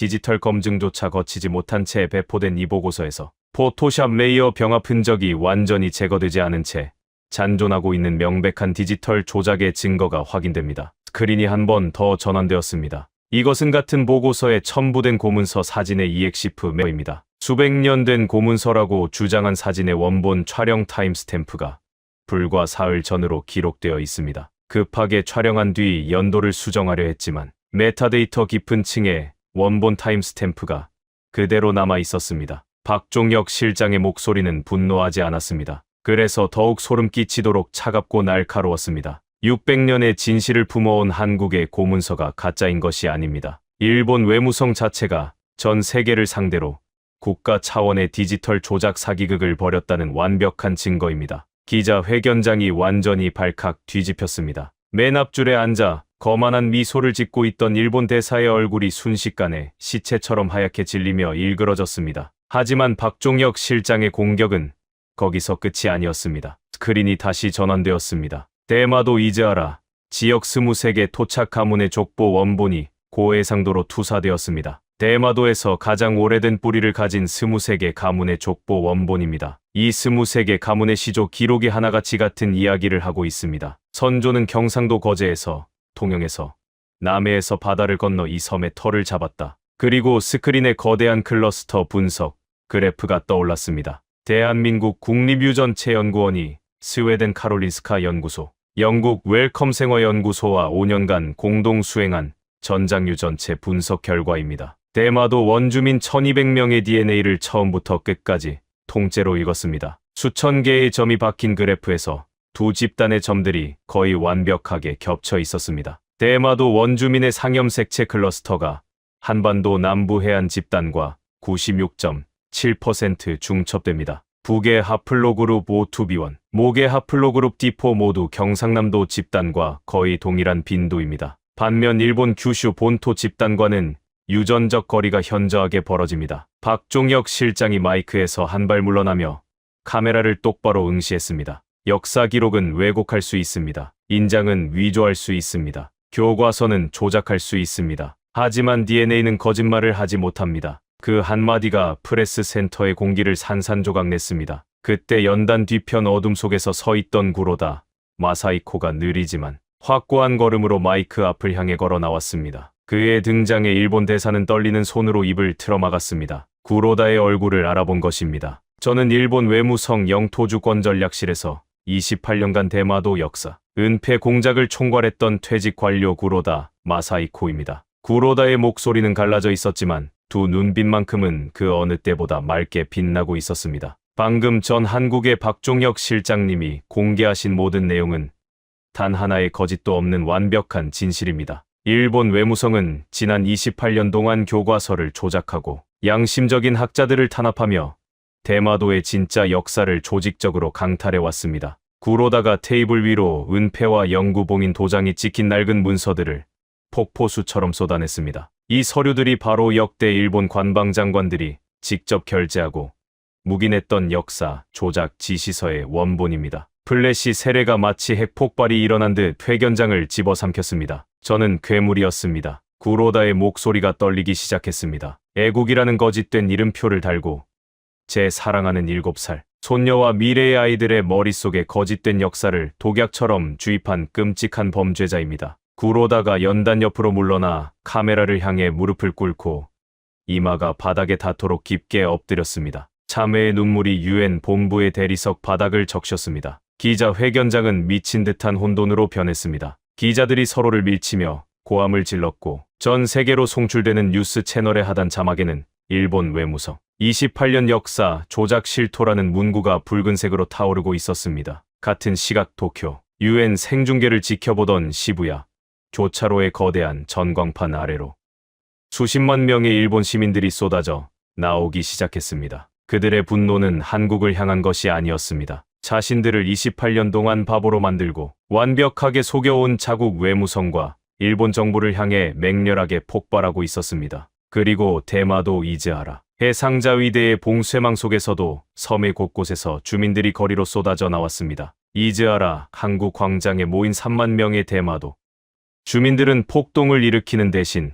디지털 검증조차 거치지 못한 채 배포된 이 보고서에서 포토샵 레이어 병합 흔적이 완전히 제거되지 않은 채 잔존하고 있는 명백한 디지털 조작의 증거가 확인됩니다. 스크린이 한 번 더 전환되었습니다. 이것은 같은 보고서에 첨부된 고문서 사진의 EXIF 메모입니다. 수백 년 된 고문서라고 주장한 사진의 원본 촬영 타임스탬프가 불과 사흘 전으로 기록되어 있습니다. 급하게 촬영한 뒤 연도를 수정하려 했지만 메타데이터 깊은 층에 원본 타임스탬프가 그대로 남아 있었습니다. 박종혁 실장의 목소리는 분노하지 않았습니다. 그래서 더욱 소름 끼치도록 차갑고 날카로웠습니다. 600년의 진실을 품어온 한국의 고문서가 가짜인 것이 아닙니다. 일본 외무성 자체가 전 세계를 상대로 국가 차원의 디지털 조작 사기극을 벌였다는 완벽한 증거입니다. 기자회견장이 완전히 발칵 뒤집혔습니다. 맨 앞줄에 앉아 거만한 미소를 짓고 있던 일본 대사의 얼굴이 순식간에 시체처럼 하얗게 질리며 일그러졌습니다. 하지만 박종혁 실장의 공격은 거기서 끝이 아니었습니다. 스크린이 다시 전환되었습니다. 대마도 이즈하라 지역 23개 토착 가문의 족보 원본이 고해상도로 투사되었습니다. 대마도에서 가장 오래된 뿌리를 가진 23개 가문의 족보 원본입니다. 이 23개 가문의 시조 기록이 하나같이 같은 이야기를 하고 있습니다. 선조는 경상도 거제에서, 통영에서, 남해에서 바다를 건너 이 섬의 터를 잡았다. 그리고 스크린의 거대한 클러스터 분석, 그래프가 떠올랐습니다. 대한민국 국립유전체연구원이 스웨덴 카롤린스카 연구소, 영국 웰컴 생화연구소와 5년간 공동 수행한 전장유전체 분석 결과입니다. 대마도 원주민 1200명의 DNA를 처음부터 끝까지 통째로 읽었습니다. 수천 개의 점이 박힌 그래프에서 두 집단의 점들이 거의 완벽하게 겹쳐 있었습니다. 대마도 원주민의 상염 색채 클러스터가 한반도 남부 해안 집단과 96.7% 중첩됩니다. 북의 하플로그룹 O2B1, 목의 하플로그룹 D4 모두 경상남도 집단과 거의 동일한 빈도입니다. 반면 일본 규슈 본토 집단과는 유전적 거리가 현저하게 벌어집니다. 박종혁 실장이 마이크에서 한 발 물러나며 카메라를 똑바로 응시했습니다. 역사 기록은 왜곡할 수 있습니다. 인장은 위조할 수 있습니다. 교과서는 조작할 수 있습니다. 하지만 DNA는 거짓말을 하지 못합니다. 그 한마디가 프레스 센터의 공기를 산산조각 냈습니다. 그때 연단 뒤편 어둠 속에서 서 있던 구로다 마사이코가 느리지만 확고한 걸음으로 마이크 앞을 향해 걸어 나왔습니다. 그의 등장에 일본 대사는 떨리는 손으로 입을 틀어막았습니다. 구로다의 얼굴을 알아본 것입니다. 저는 일본 외무성 영토주권전략실에서 28년간 대마도 역사, 은폐 공작을 총괄했던 퇴직 관료 구로다 마사이코입니다. 구로다의 목소리는 갈라져 있었지만 두 눈빛만큼은 그 어느 때보다 맑게 빛나고 있었습니다. 방금 전 한국의 박종혁 실장님이 공개하신 모든 내용은 단 하나의 거짓도 없는 완벽한 진실입니다. 일본 외무성은 지난 28년 동안 교과서를 조작하고 양심적인 학자들을 탄압하며 대마도의 진짜 역사를 조직적으로 강탈해왔습니다. 구로다가 테이블 위로 은폐와 영구봉인 도장이 찍힌 낡은 문서들을 폭포수처럼 쏟아냈습니다. 이 서류들이 바로 역대 일본 관방장관들이 직접 결제하고 묵인했던 역사 조작 지시서의 원본입니다. 플래시 세례가 마치 핵폭발이 일어난 듯 회견장을 집어삼켰습니다. 저는 괴물이었습니다. 구로다의 목소리가 떨리기 시작했습니다. 애국이라는 거짓된 이름표를 달고 제 사랑하는 7살 손녀와 미래의 아이들의 머릿속에 거짓된 역사를 독약처럼 주입한 끔찍한 범죄자입니다. 구로다가 연단 옆으로 물러나 카메라를 향해 무릎을 꿇고 이마가 바닥에 닿도록 깊게 엎드렸습니다. 참회의 눈물이 UN 본부의 대리석 바닥을 적셨습니다. 기자회견장은 미친 듯한 혼돈으로 변했습니다. 기자들이 서로를 밀치며 고함을 질렀고 전 세계로 송출되는 뉴스 채널의 하단 자막에는 일본 외무성 28년 역사 조작 실토라는 문구가 붉은색으로 타오르고 있었습니다. 같은 시각 도쿄 UN 생중계를 지켜보던 시부야 교차로의 거대한 전광판 아래로 수십만 명의 일본 시민들이 쏟아져 나오기 시작했습니다. 그들의 분노는 한국을 향한 것이 아니었습니다. 자신들을 28년 동안 바보로 만들고 완벽하게 속여온 자국 외무성과 일본 정부를 향해 맹렬하게 폭발하고 있었습니다. 그리고 대마도 이즈하라 해상자위대의 봉쇄망 속에서도 섬의 곳곳에서 주민들이 거리로 쏟아져 나왔습니다. 이즈하라 한국 광장에 모인 3만 명의 대마도 주민들은 폭동을 일으키는 대신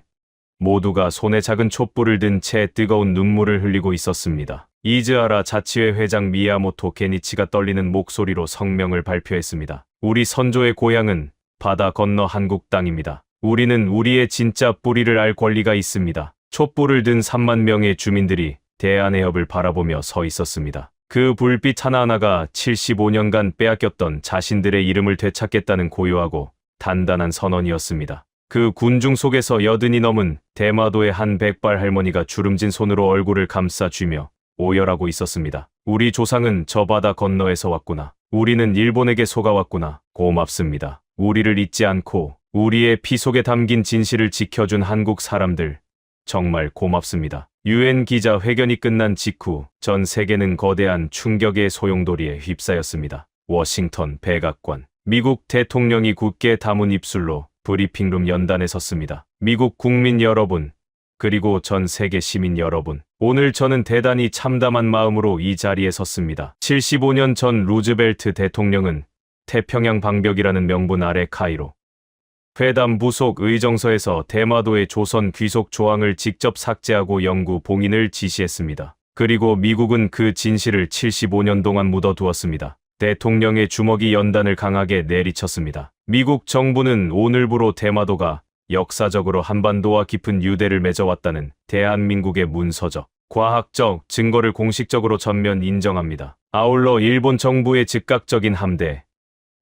모두가 손에 작은 촛불을 든 채 뜨거운 눈물을 흘리고 있었습니다. 이즈하라 자치회 회장 미야모토 게니치가 떨리는 목소리로 성명을 발표했습니다. 우리 선조의 고향은 바다 건너 한국 땅입니다. 우리는 우리의 진짜 뿌리를 알 권리가 있습니다. 촛불을 든 3만 명의 주민들이 대한해협을 바라보며 서 있었습니다. 그 불빛 하나하나가 75년간 빼앗겼던 자신들의 이름을 되찾겠다는 고요하고 단단한 선언이었습니다. 그 군중 속에서 80이 넘은 대마도의 한 백발 할머니가 주름진 손으로 얼굴을 감싸 쥐며 오열하고 있었습니다. 우리 조상은 저 바다 건너에서 왔구나. 우리는 일본에게 속아왔구나. 고맙습니다. 우리를 잊지 않고 우리의 피 속에 담긴 진실을 지켜준 한국 사람들. 정말 고맙습니다. 유엔 기자 회견이 끝난 직후 전 세계는 거대한 충격의 소용돌이에 휩싸였습니다. 워싱턴 백악관. 미국 대통령이 굳게 담은 입술로 브리핑룸 연단에 섰습니다. 미국 국민 여러분, 그리고 전 세계 시민 여러분, 오늘 저는 대단히 참담한 마음으로 이 자리에 섰습니다. 75년 전 루즈벨트 대통령은 태평양 방벽이라는 명분 아래 카이로 회담 부속 의정서에서 대마도의 조선 귀속 조항을 직접 삭제하고 영구 봉인을 지시했습니다. 그리고 미국은 그 진실을 75년 동안 묻어두었습니다. 대통령의 주먹이 연단을 강하게 내리쳤습니다. 미국 정부는 오늘부로 대마도가 역사적으로 한반도와 깊은 유대를 맺어왔다는 대한민국의 문서적, 과학적 증거를 공식적으로 전면 인정합니다. 아울러 일본 정부의 즉각적인 함대,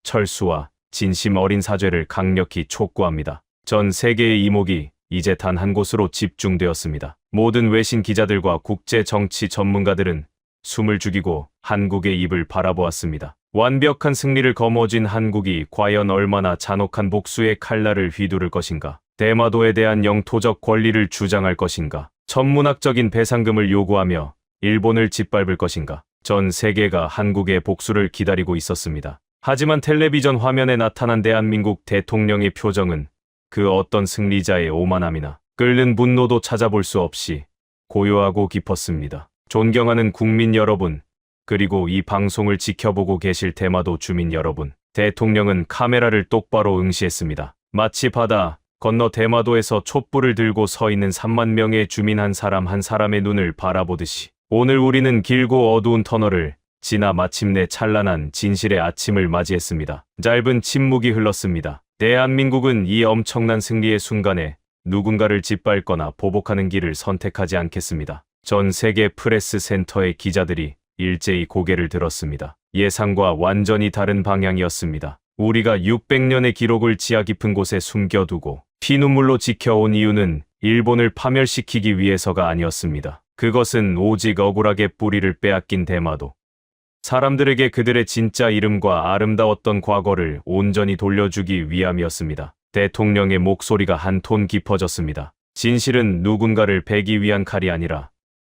철수와 진심 어린 사죄를 강력히 촉구합니다. 전 세계의 이목이 이제 단 한 곳으로 집중되었습니다. 모든 외신 기자들과 국제 정치 전문가들은 숨을 죽이고 한국의 입을 바라보았습니다. 완벽한 승리를 거머쥔 한국이 과연 얼마나 잔혹한 복수의 칼날을 휘두를 것인가? 대마도에 대한 영토적 권리를 주장할 것인가? 천문학적인 배상금을 요구하며 일본을 짓밟을 것인가? 전 세계가 한국의 복수를 기다리고 있었습니다. 하지만 텔레비전 화면에 나타난 대한민국 대통령의 표정은 그 어떤 승리자의 오만함이나 끓는 분노도 찾아볼 수 없이 고요하고 깊었습니다. 존경하는 국민 여러분, 그리고 이 방송을 지켜보고 계실 대마도 주민 여러분, 대통령은 카메라를 똑바로 응시했습니다. 마치 바다 건너 대마도에서 촛불을 들고 서 있는 3만 명의 주민 한 사람 한 사람의 눈을 바라보듯이 오늘 우리는 길고 어두운 터널을 지나 마침내 찬란한 진실의 아침을 맞이했습니다. 짧은 침묵이 흘렀습니다. 대한민국은 이 엄청난 승리의 순간에 누군가를 짓밟거나 보복하는 길을 선택하지 않겠습니다. 전 세계 프레스 센터의 기자들이 일제히 고개를 들었습니다. 예상과 완전히 다른 방향이었습니다. 우리가 600년의 기록을 지하 깊은 곳에 숨겨두고 피눈물로 지켜온 이유는 일본을 파멸시키기 위해서가 아니었습니다. 그것은 오직 억울하게 뿌리를 빼앗긴 대마도 사람들에게 그들의 진짜 이름과 아름다웠던 과거를 온전히 돌려주기 위함이었습니다. 대통령의 목소리가 한 톤 깊어졌습니다. 진실은 누군가를 베기 위한 칼이 아니라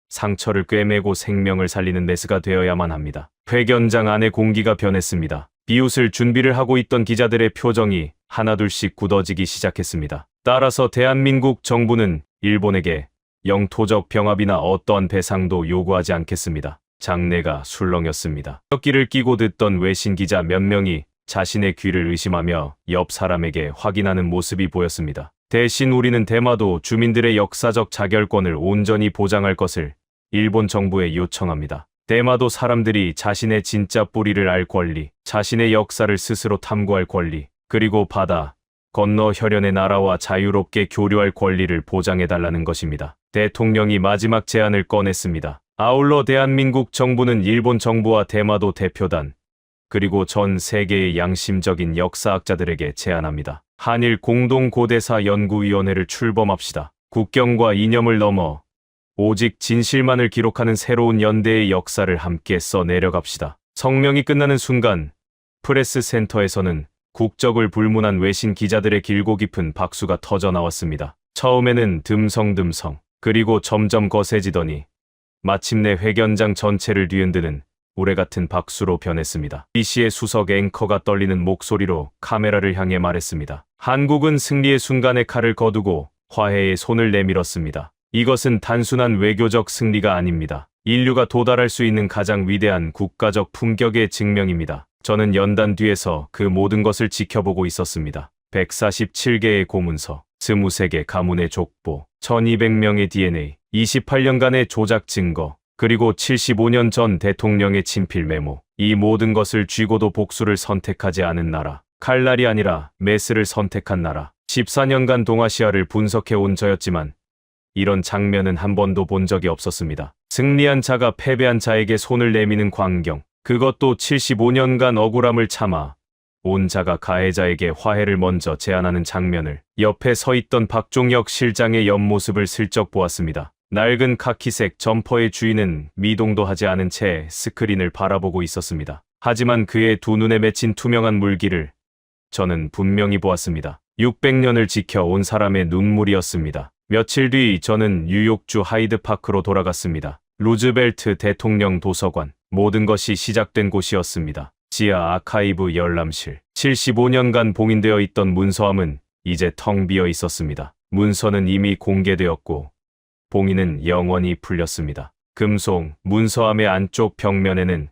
상처를 꿰매고 생명을 살리는 메스가 되어야만 합니다. 회견장 안의 공기가 변했습니다. 비웃을 준비를 하고 있던 기자들의 표정이 하나둘씩 굳어지기 시작했습니다. 따라서 대한민국 정부는 일본에게 영토적 병합이나 어떠한 배상도 요구하지 않겠습니다. 장내가 술렁였습니다. 턱기를 끼고 듣던 외신 기자 몇 명이 자신의 귀를 의심하며 옆 사람에게 확인하는 모습이 보였습니다. 대신 우리는 대마도 주민들의 역사적 자결권을 온전히 보장할 것을 일본 정부에 요청합니다. 대마도 사람들이 자신의 진짜 뿌리를 알 권리, 자신의 역사를 스스로 탐구할 권리, 그리고 바다 건너 혈연의 나라와 자유롭게 교류할 권리를 보장해달라는 것입니다. 대통령이 마지막 제안을 꺼냈습니다. 아울러 대한민국 정부는 일본 정부와 대마도 대표단, 그리고 전 세계의 양심적인 역사학자들에게 제안합니다. 한일 공동고대사 연구위원회를 출범합시다. 국경과 이념을 넘어 오직 진실만을 기록하는 새로운 연대의 역사를 함께 써내려갑시다. 성명이 끝나는 순간 프레스 센터에서는 국적을 불문한 외신 기자들의 길고 깊은 박수가 터져 나왔습니다. 처음에는 듬성듬성, 그리고 점점 거세지더니 마침내 회견장 전체를 뒤흔드는 우레같은 박수로 변했습니다. BC의 수석 앵커가 떨리는 목소리로 카메라를 향해 말했습니다. 한국은 승리의 순간에 칼을 거두고 화해의 손을 내밀었습니다. 이것은 단순한 외교적 승리가 아닙니다. 인류가 도달할 수 있는 가장 위대한 국가적 품격의 증명입니다. 저는 연단 뒤에서 그 모든 것을 지켜보고 있었습니다. 147개의 고문서, 23개 가문의 족보, 1200명의 DNA, 28년간의 조작 증거, 그리고 75년 전 대통령의 친필 메모. 이 모든 것을 쥐고도 복수를 선택하지 않은 나라. 칼날이 아니라 메스를 선택한 나라. 14년간 동아시아를 분석해온 저였지만 이런 장면은 한 번도 본 적이 없었습니다. 승리한 자가 패배한 자에게 손을 내미는 광경. 그것도 75년간 억울함을 참아 온 자가 가해자에게 화해를 먼저 제안하는 장면을 옆에 서 있던 박종혁 실장의 옆모습을 슬쩍 보았습니다. 낡은 카키색 점퍼의 주인은 미동도 하지 않은 채 스크린을 바라보고 있었습니다. 하지만 그의 두 눈에 맺힌 투명한 물기를 저는 분명히 보았습니다. 600년을 지켜온 사람의 눈물이었습니다. 며칠 뒤 저는 뉴욕주 하이드파크로 돌아갔습니다. 루즈벨트 대통령 도서관, 모든 것이 시작된 곳이었습니다. 지하 아카이브 열람실, 75년간 봉인되어 있던 문서함은 이제 텅 비어 있었습니다. 문서는 이미 공개되었고 봉인은 영원히 풀렸습니다. 금속 문서함의 안쪽 벽면에는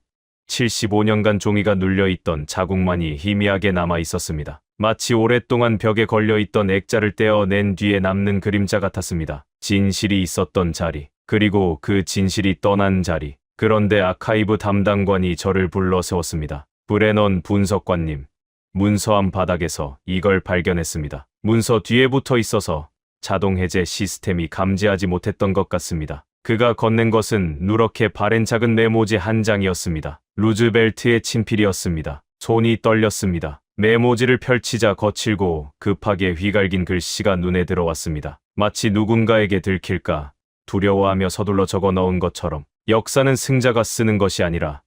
75년간 종이가 눌려있던 자국만이 희미하게 남아 있었습니다. 마치 오랫동안 벽에 걸려있던 액자를 떼어낸 뒤에 남는 그림자 같았습니다. 진실이 있었던 자리, 그리고 그 진실이 떠난 자리. 그런데 아카이브 담당관이 저를 불러 세웠습니다. 브레넌 분석관님, 문서함 바닥에서 이걸 발견했습니다. 문서 뒤에 붙어 있어서 자동 해제 시스템이 감지하지 못했던 것 같습니다. 그가 건넨 것은 누렇게 바랜 작은 메모지 한 장이었습니다. 루즈벨트의 친필이었습니다. 손이 떨렸습니다. 메모지를 펼치자 거칠고 급하게 휘갈긴 글씨가 눈에 들어왔습니다. 마치 누군가에게 들킬까 두려워하며 서둘러 적어 넣은 것처럼. 역사는 승자가 쓰는 것이 아니라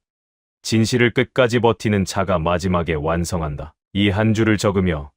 진실을 끝까지 버티는 자가 마지막에 완성한다. 이 한 줄을 적으며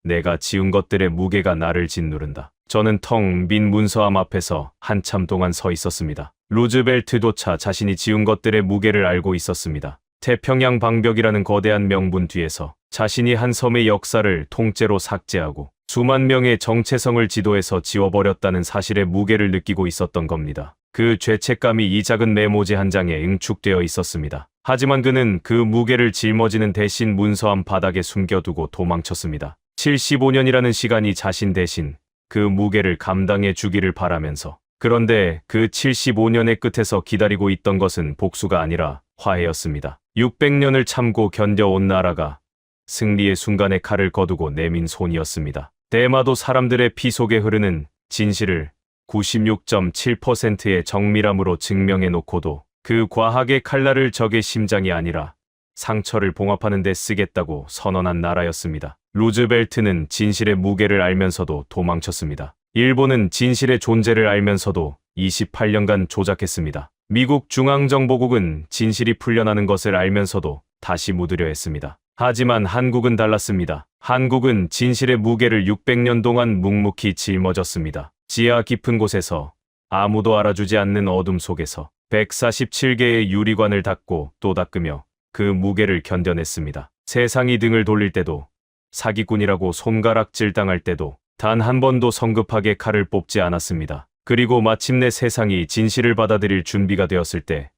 내가 지운 것들의 무게가 나를 짓누른다. 저는 텅 빈 문서함 앞에서 한참 동안 서 있었습니다. 루즈벨트조차 자신이 지운 것들의 무게를 알고 있었습니다. 태평양 방벽이라는 거대한 명분 뒤에서 자신이 한 섬의 역사를 통째로 삭제하고 수만 명의 정체성을 지도에서 지워버렸다는 사실의 무게를 느끼고 있었던 겁니다. 그 죄책감이 이 작은 메모지 한 장에 응축되어 있었습니다. 하지만 그는 그 무게를 짊어지는 대신 문서함 바닥에 숨겨두고 도망쳤습니다. 75년이라는 시간이 자신 대신 그 무게를 감당해 주기를 바라면서. 그런데 그 75년의 끝에서 기다리고 있던 것은 복수가 아니라 화해였습니다. 600년을 참고 견뎌온 나라가 승리의 순간에 칼을 거두고 내민 손이었습니다. 대마도 사람들의 피 속에 흐르는 진실을 96.7%의 정밀함으로 증명해 놓고도 그 과학의 칼날을 적의 심장이 아니라 상처를 봉합하는 데 쓰겠다고 선언한 나라였습니다. 루즈벨트는 진실의 무게를 알면서도 도망쳤습니다. 일본은 진실의 존재를 알면서도 28년간 조작했습니다. 미국 중앙정보국은 진실이 풀려나는 것을 알면서도 다시 묻으려 했습니다. 하지만 한국은 달랐습니다. 한국은 진실의 무게를 600년 동안 묵묵히 짊어졌습니다. 지하 깊은 곳에서 아무도 알아주지 않는 어둠 속에서 147개의 유리관을 닫고 또 닦으며 그 무게를 견뎌냈습니다. 세상이 등을 돌릴 때도, 사기꾼이라고 손가락질 당할 때도 단 한 번도 성급하게 칼을 뽑지 않았습니다. 그리고 마침내 세상이 진실을 받아들일 준비가 되었을 때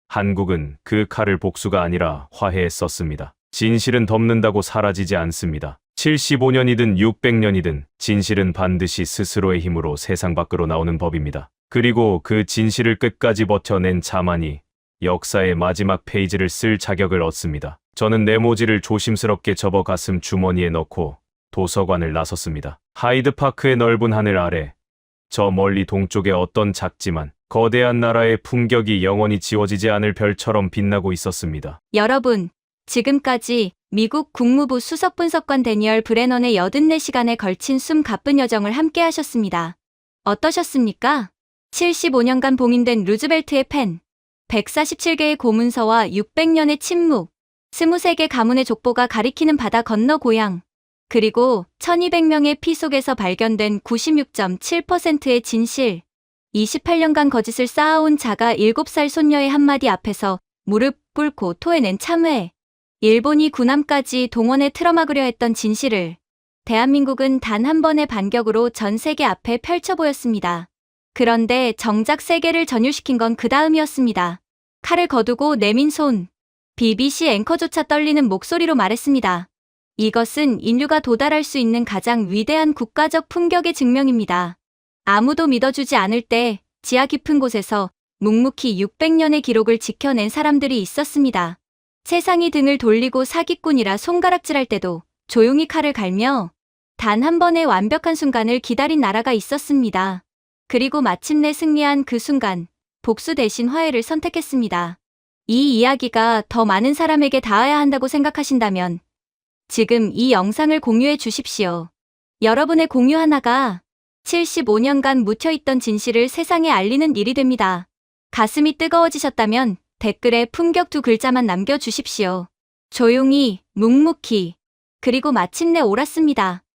한국은 그 칼을 복수가 아니라 화해에 썼습니다. 진실은 덮는다고 사라지지 않습니다. 75년이든 600년이든 진실은 반드시 스스로의 힘으로 세상 밖으로 나오는 법입니다. 그리고 그 진실을 끝까지 버텨낸 자만이 역사의 마지막 페이지를 쓸 자격을 얻습니다. 저는 메모지를 조심스럽게 접어 가슴 주머니에 넣고 도서관을 나섰습니다. 하이드파크의 넓은 하늘 아래 저 멀리 동쪽의 어떤 작지만 거대한 나라의 품격이 영원히 지워지지 않을 별처럼 빛나고 있었습니다. 여러분, 지금까지 미국 국무부 수석분석관 데니얼 브레넌의 84시간에 걸친 숨 가쁜 여정을 함께 하셨습니다. 어떠셨습니까? 75년간 봉인된 루즈벨트의 펜, 147개의 고문서와 600년의 침묵, 23개 가문의 족보가 가리키는 바다 건너 고향, 그리고 1200명의 피 속에서 발견된 96.7%의 진실, 28년간 거짓을 쌓아온 자가 7살 손녀의 한마디 앞에서 무릎 꿇고 토해낸 참회, 일본이 군함까지 동원해 틀어막으려 했던 진실을 대한민국은 단 한 번의 반격으로 전 세계 앞에 펼쳐 보였습니다. 그런데 정작 세계를 전율시킨 건 그 다음이었습니다. 칼을 거두고 내민 손. BBC 앵커조차 떨리는 목소리로 말했습니다. 이것은 인류가 도달할 수 있는 가장 위대한 국가적 품격의 증명입니다. 아무도 믿어주지 않을 때 지하 깊은 곳에서 묵묵히 600년의 기록을 지켜낸 사람들이 있었습니다. 세상이 등을 돌리고 사기꾼이라 손가락질할 때도 조용히 칼을 갈며 단 한 번의 완벽한 순간을 기다린 나라가 있었습니다. 그리고 마침내 승리한 그 순간, 복수 대신 화해를 선택했습니다. 이 이야기가 더 많은 사람에게 닿아야 한다고 생각하신다면 지금 이 영상을 공유해 주십시오. 여러분의 공유 하나가 75년간 묻혀있던 진실을 세상에 알리는 일이 됩니다. 가슴이 뜨거워지셨다면 댓글에 품격 2글자만 남겨주십시오. 조용히, 묵묵히, 그리고 마침내 옳았습니다.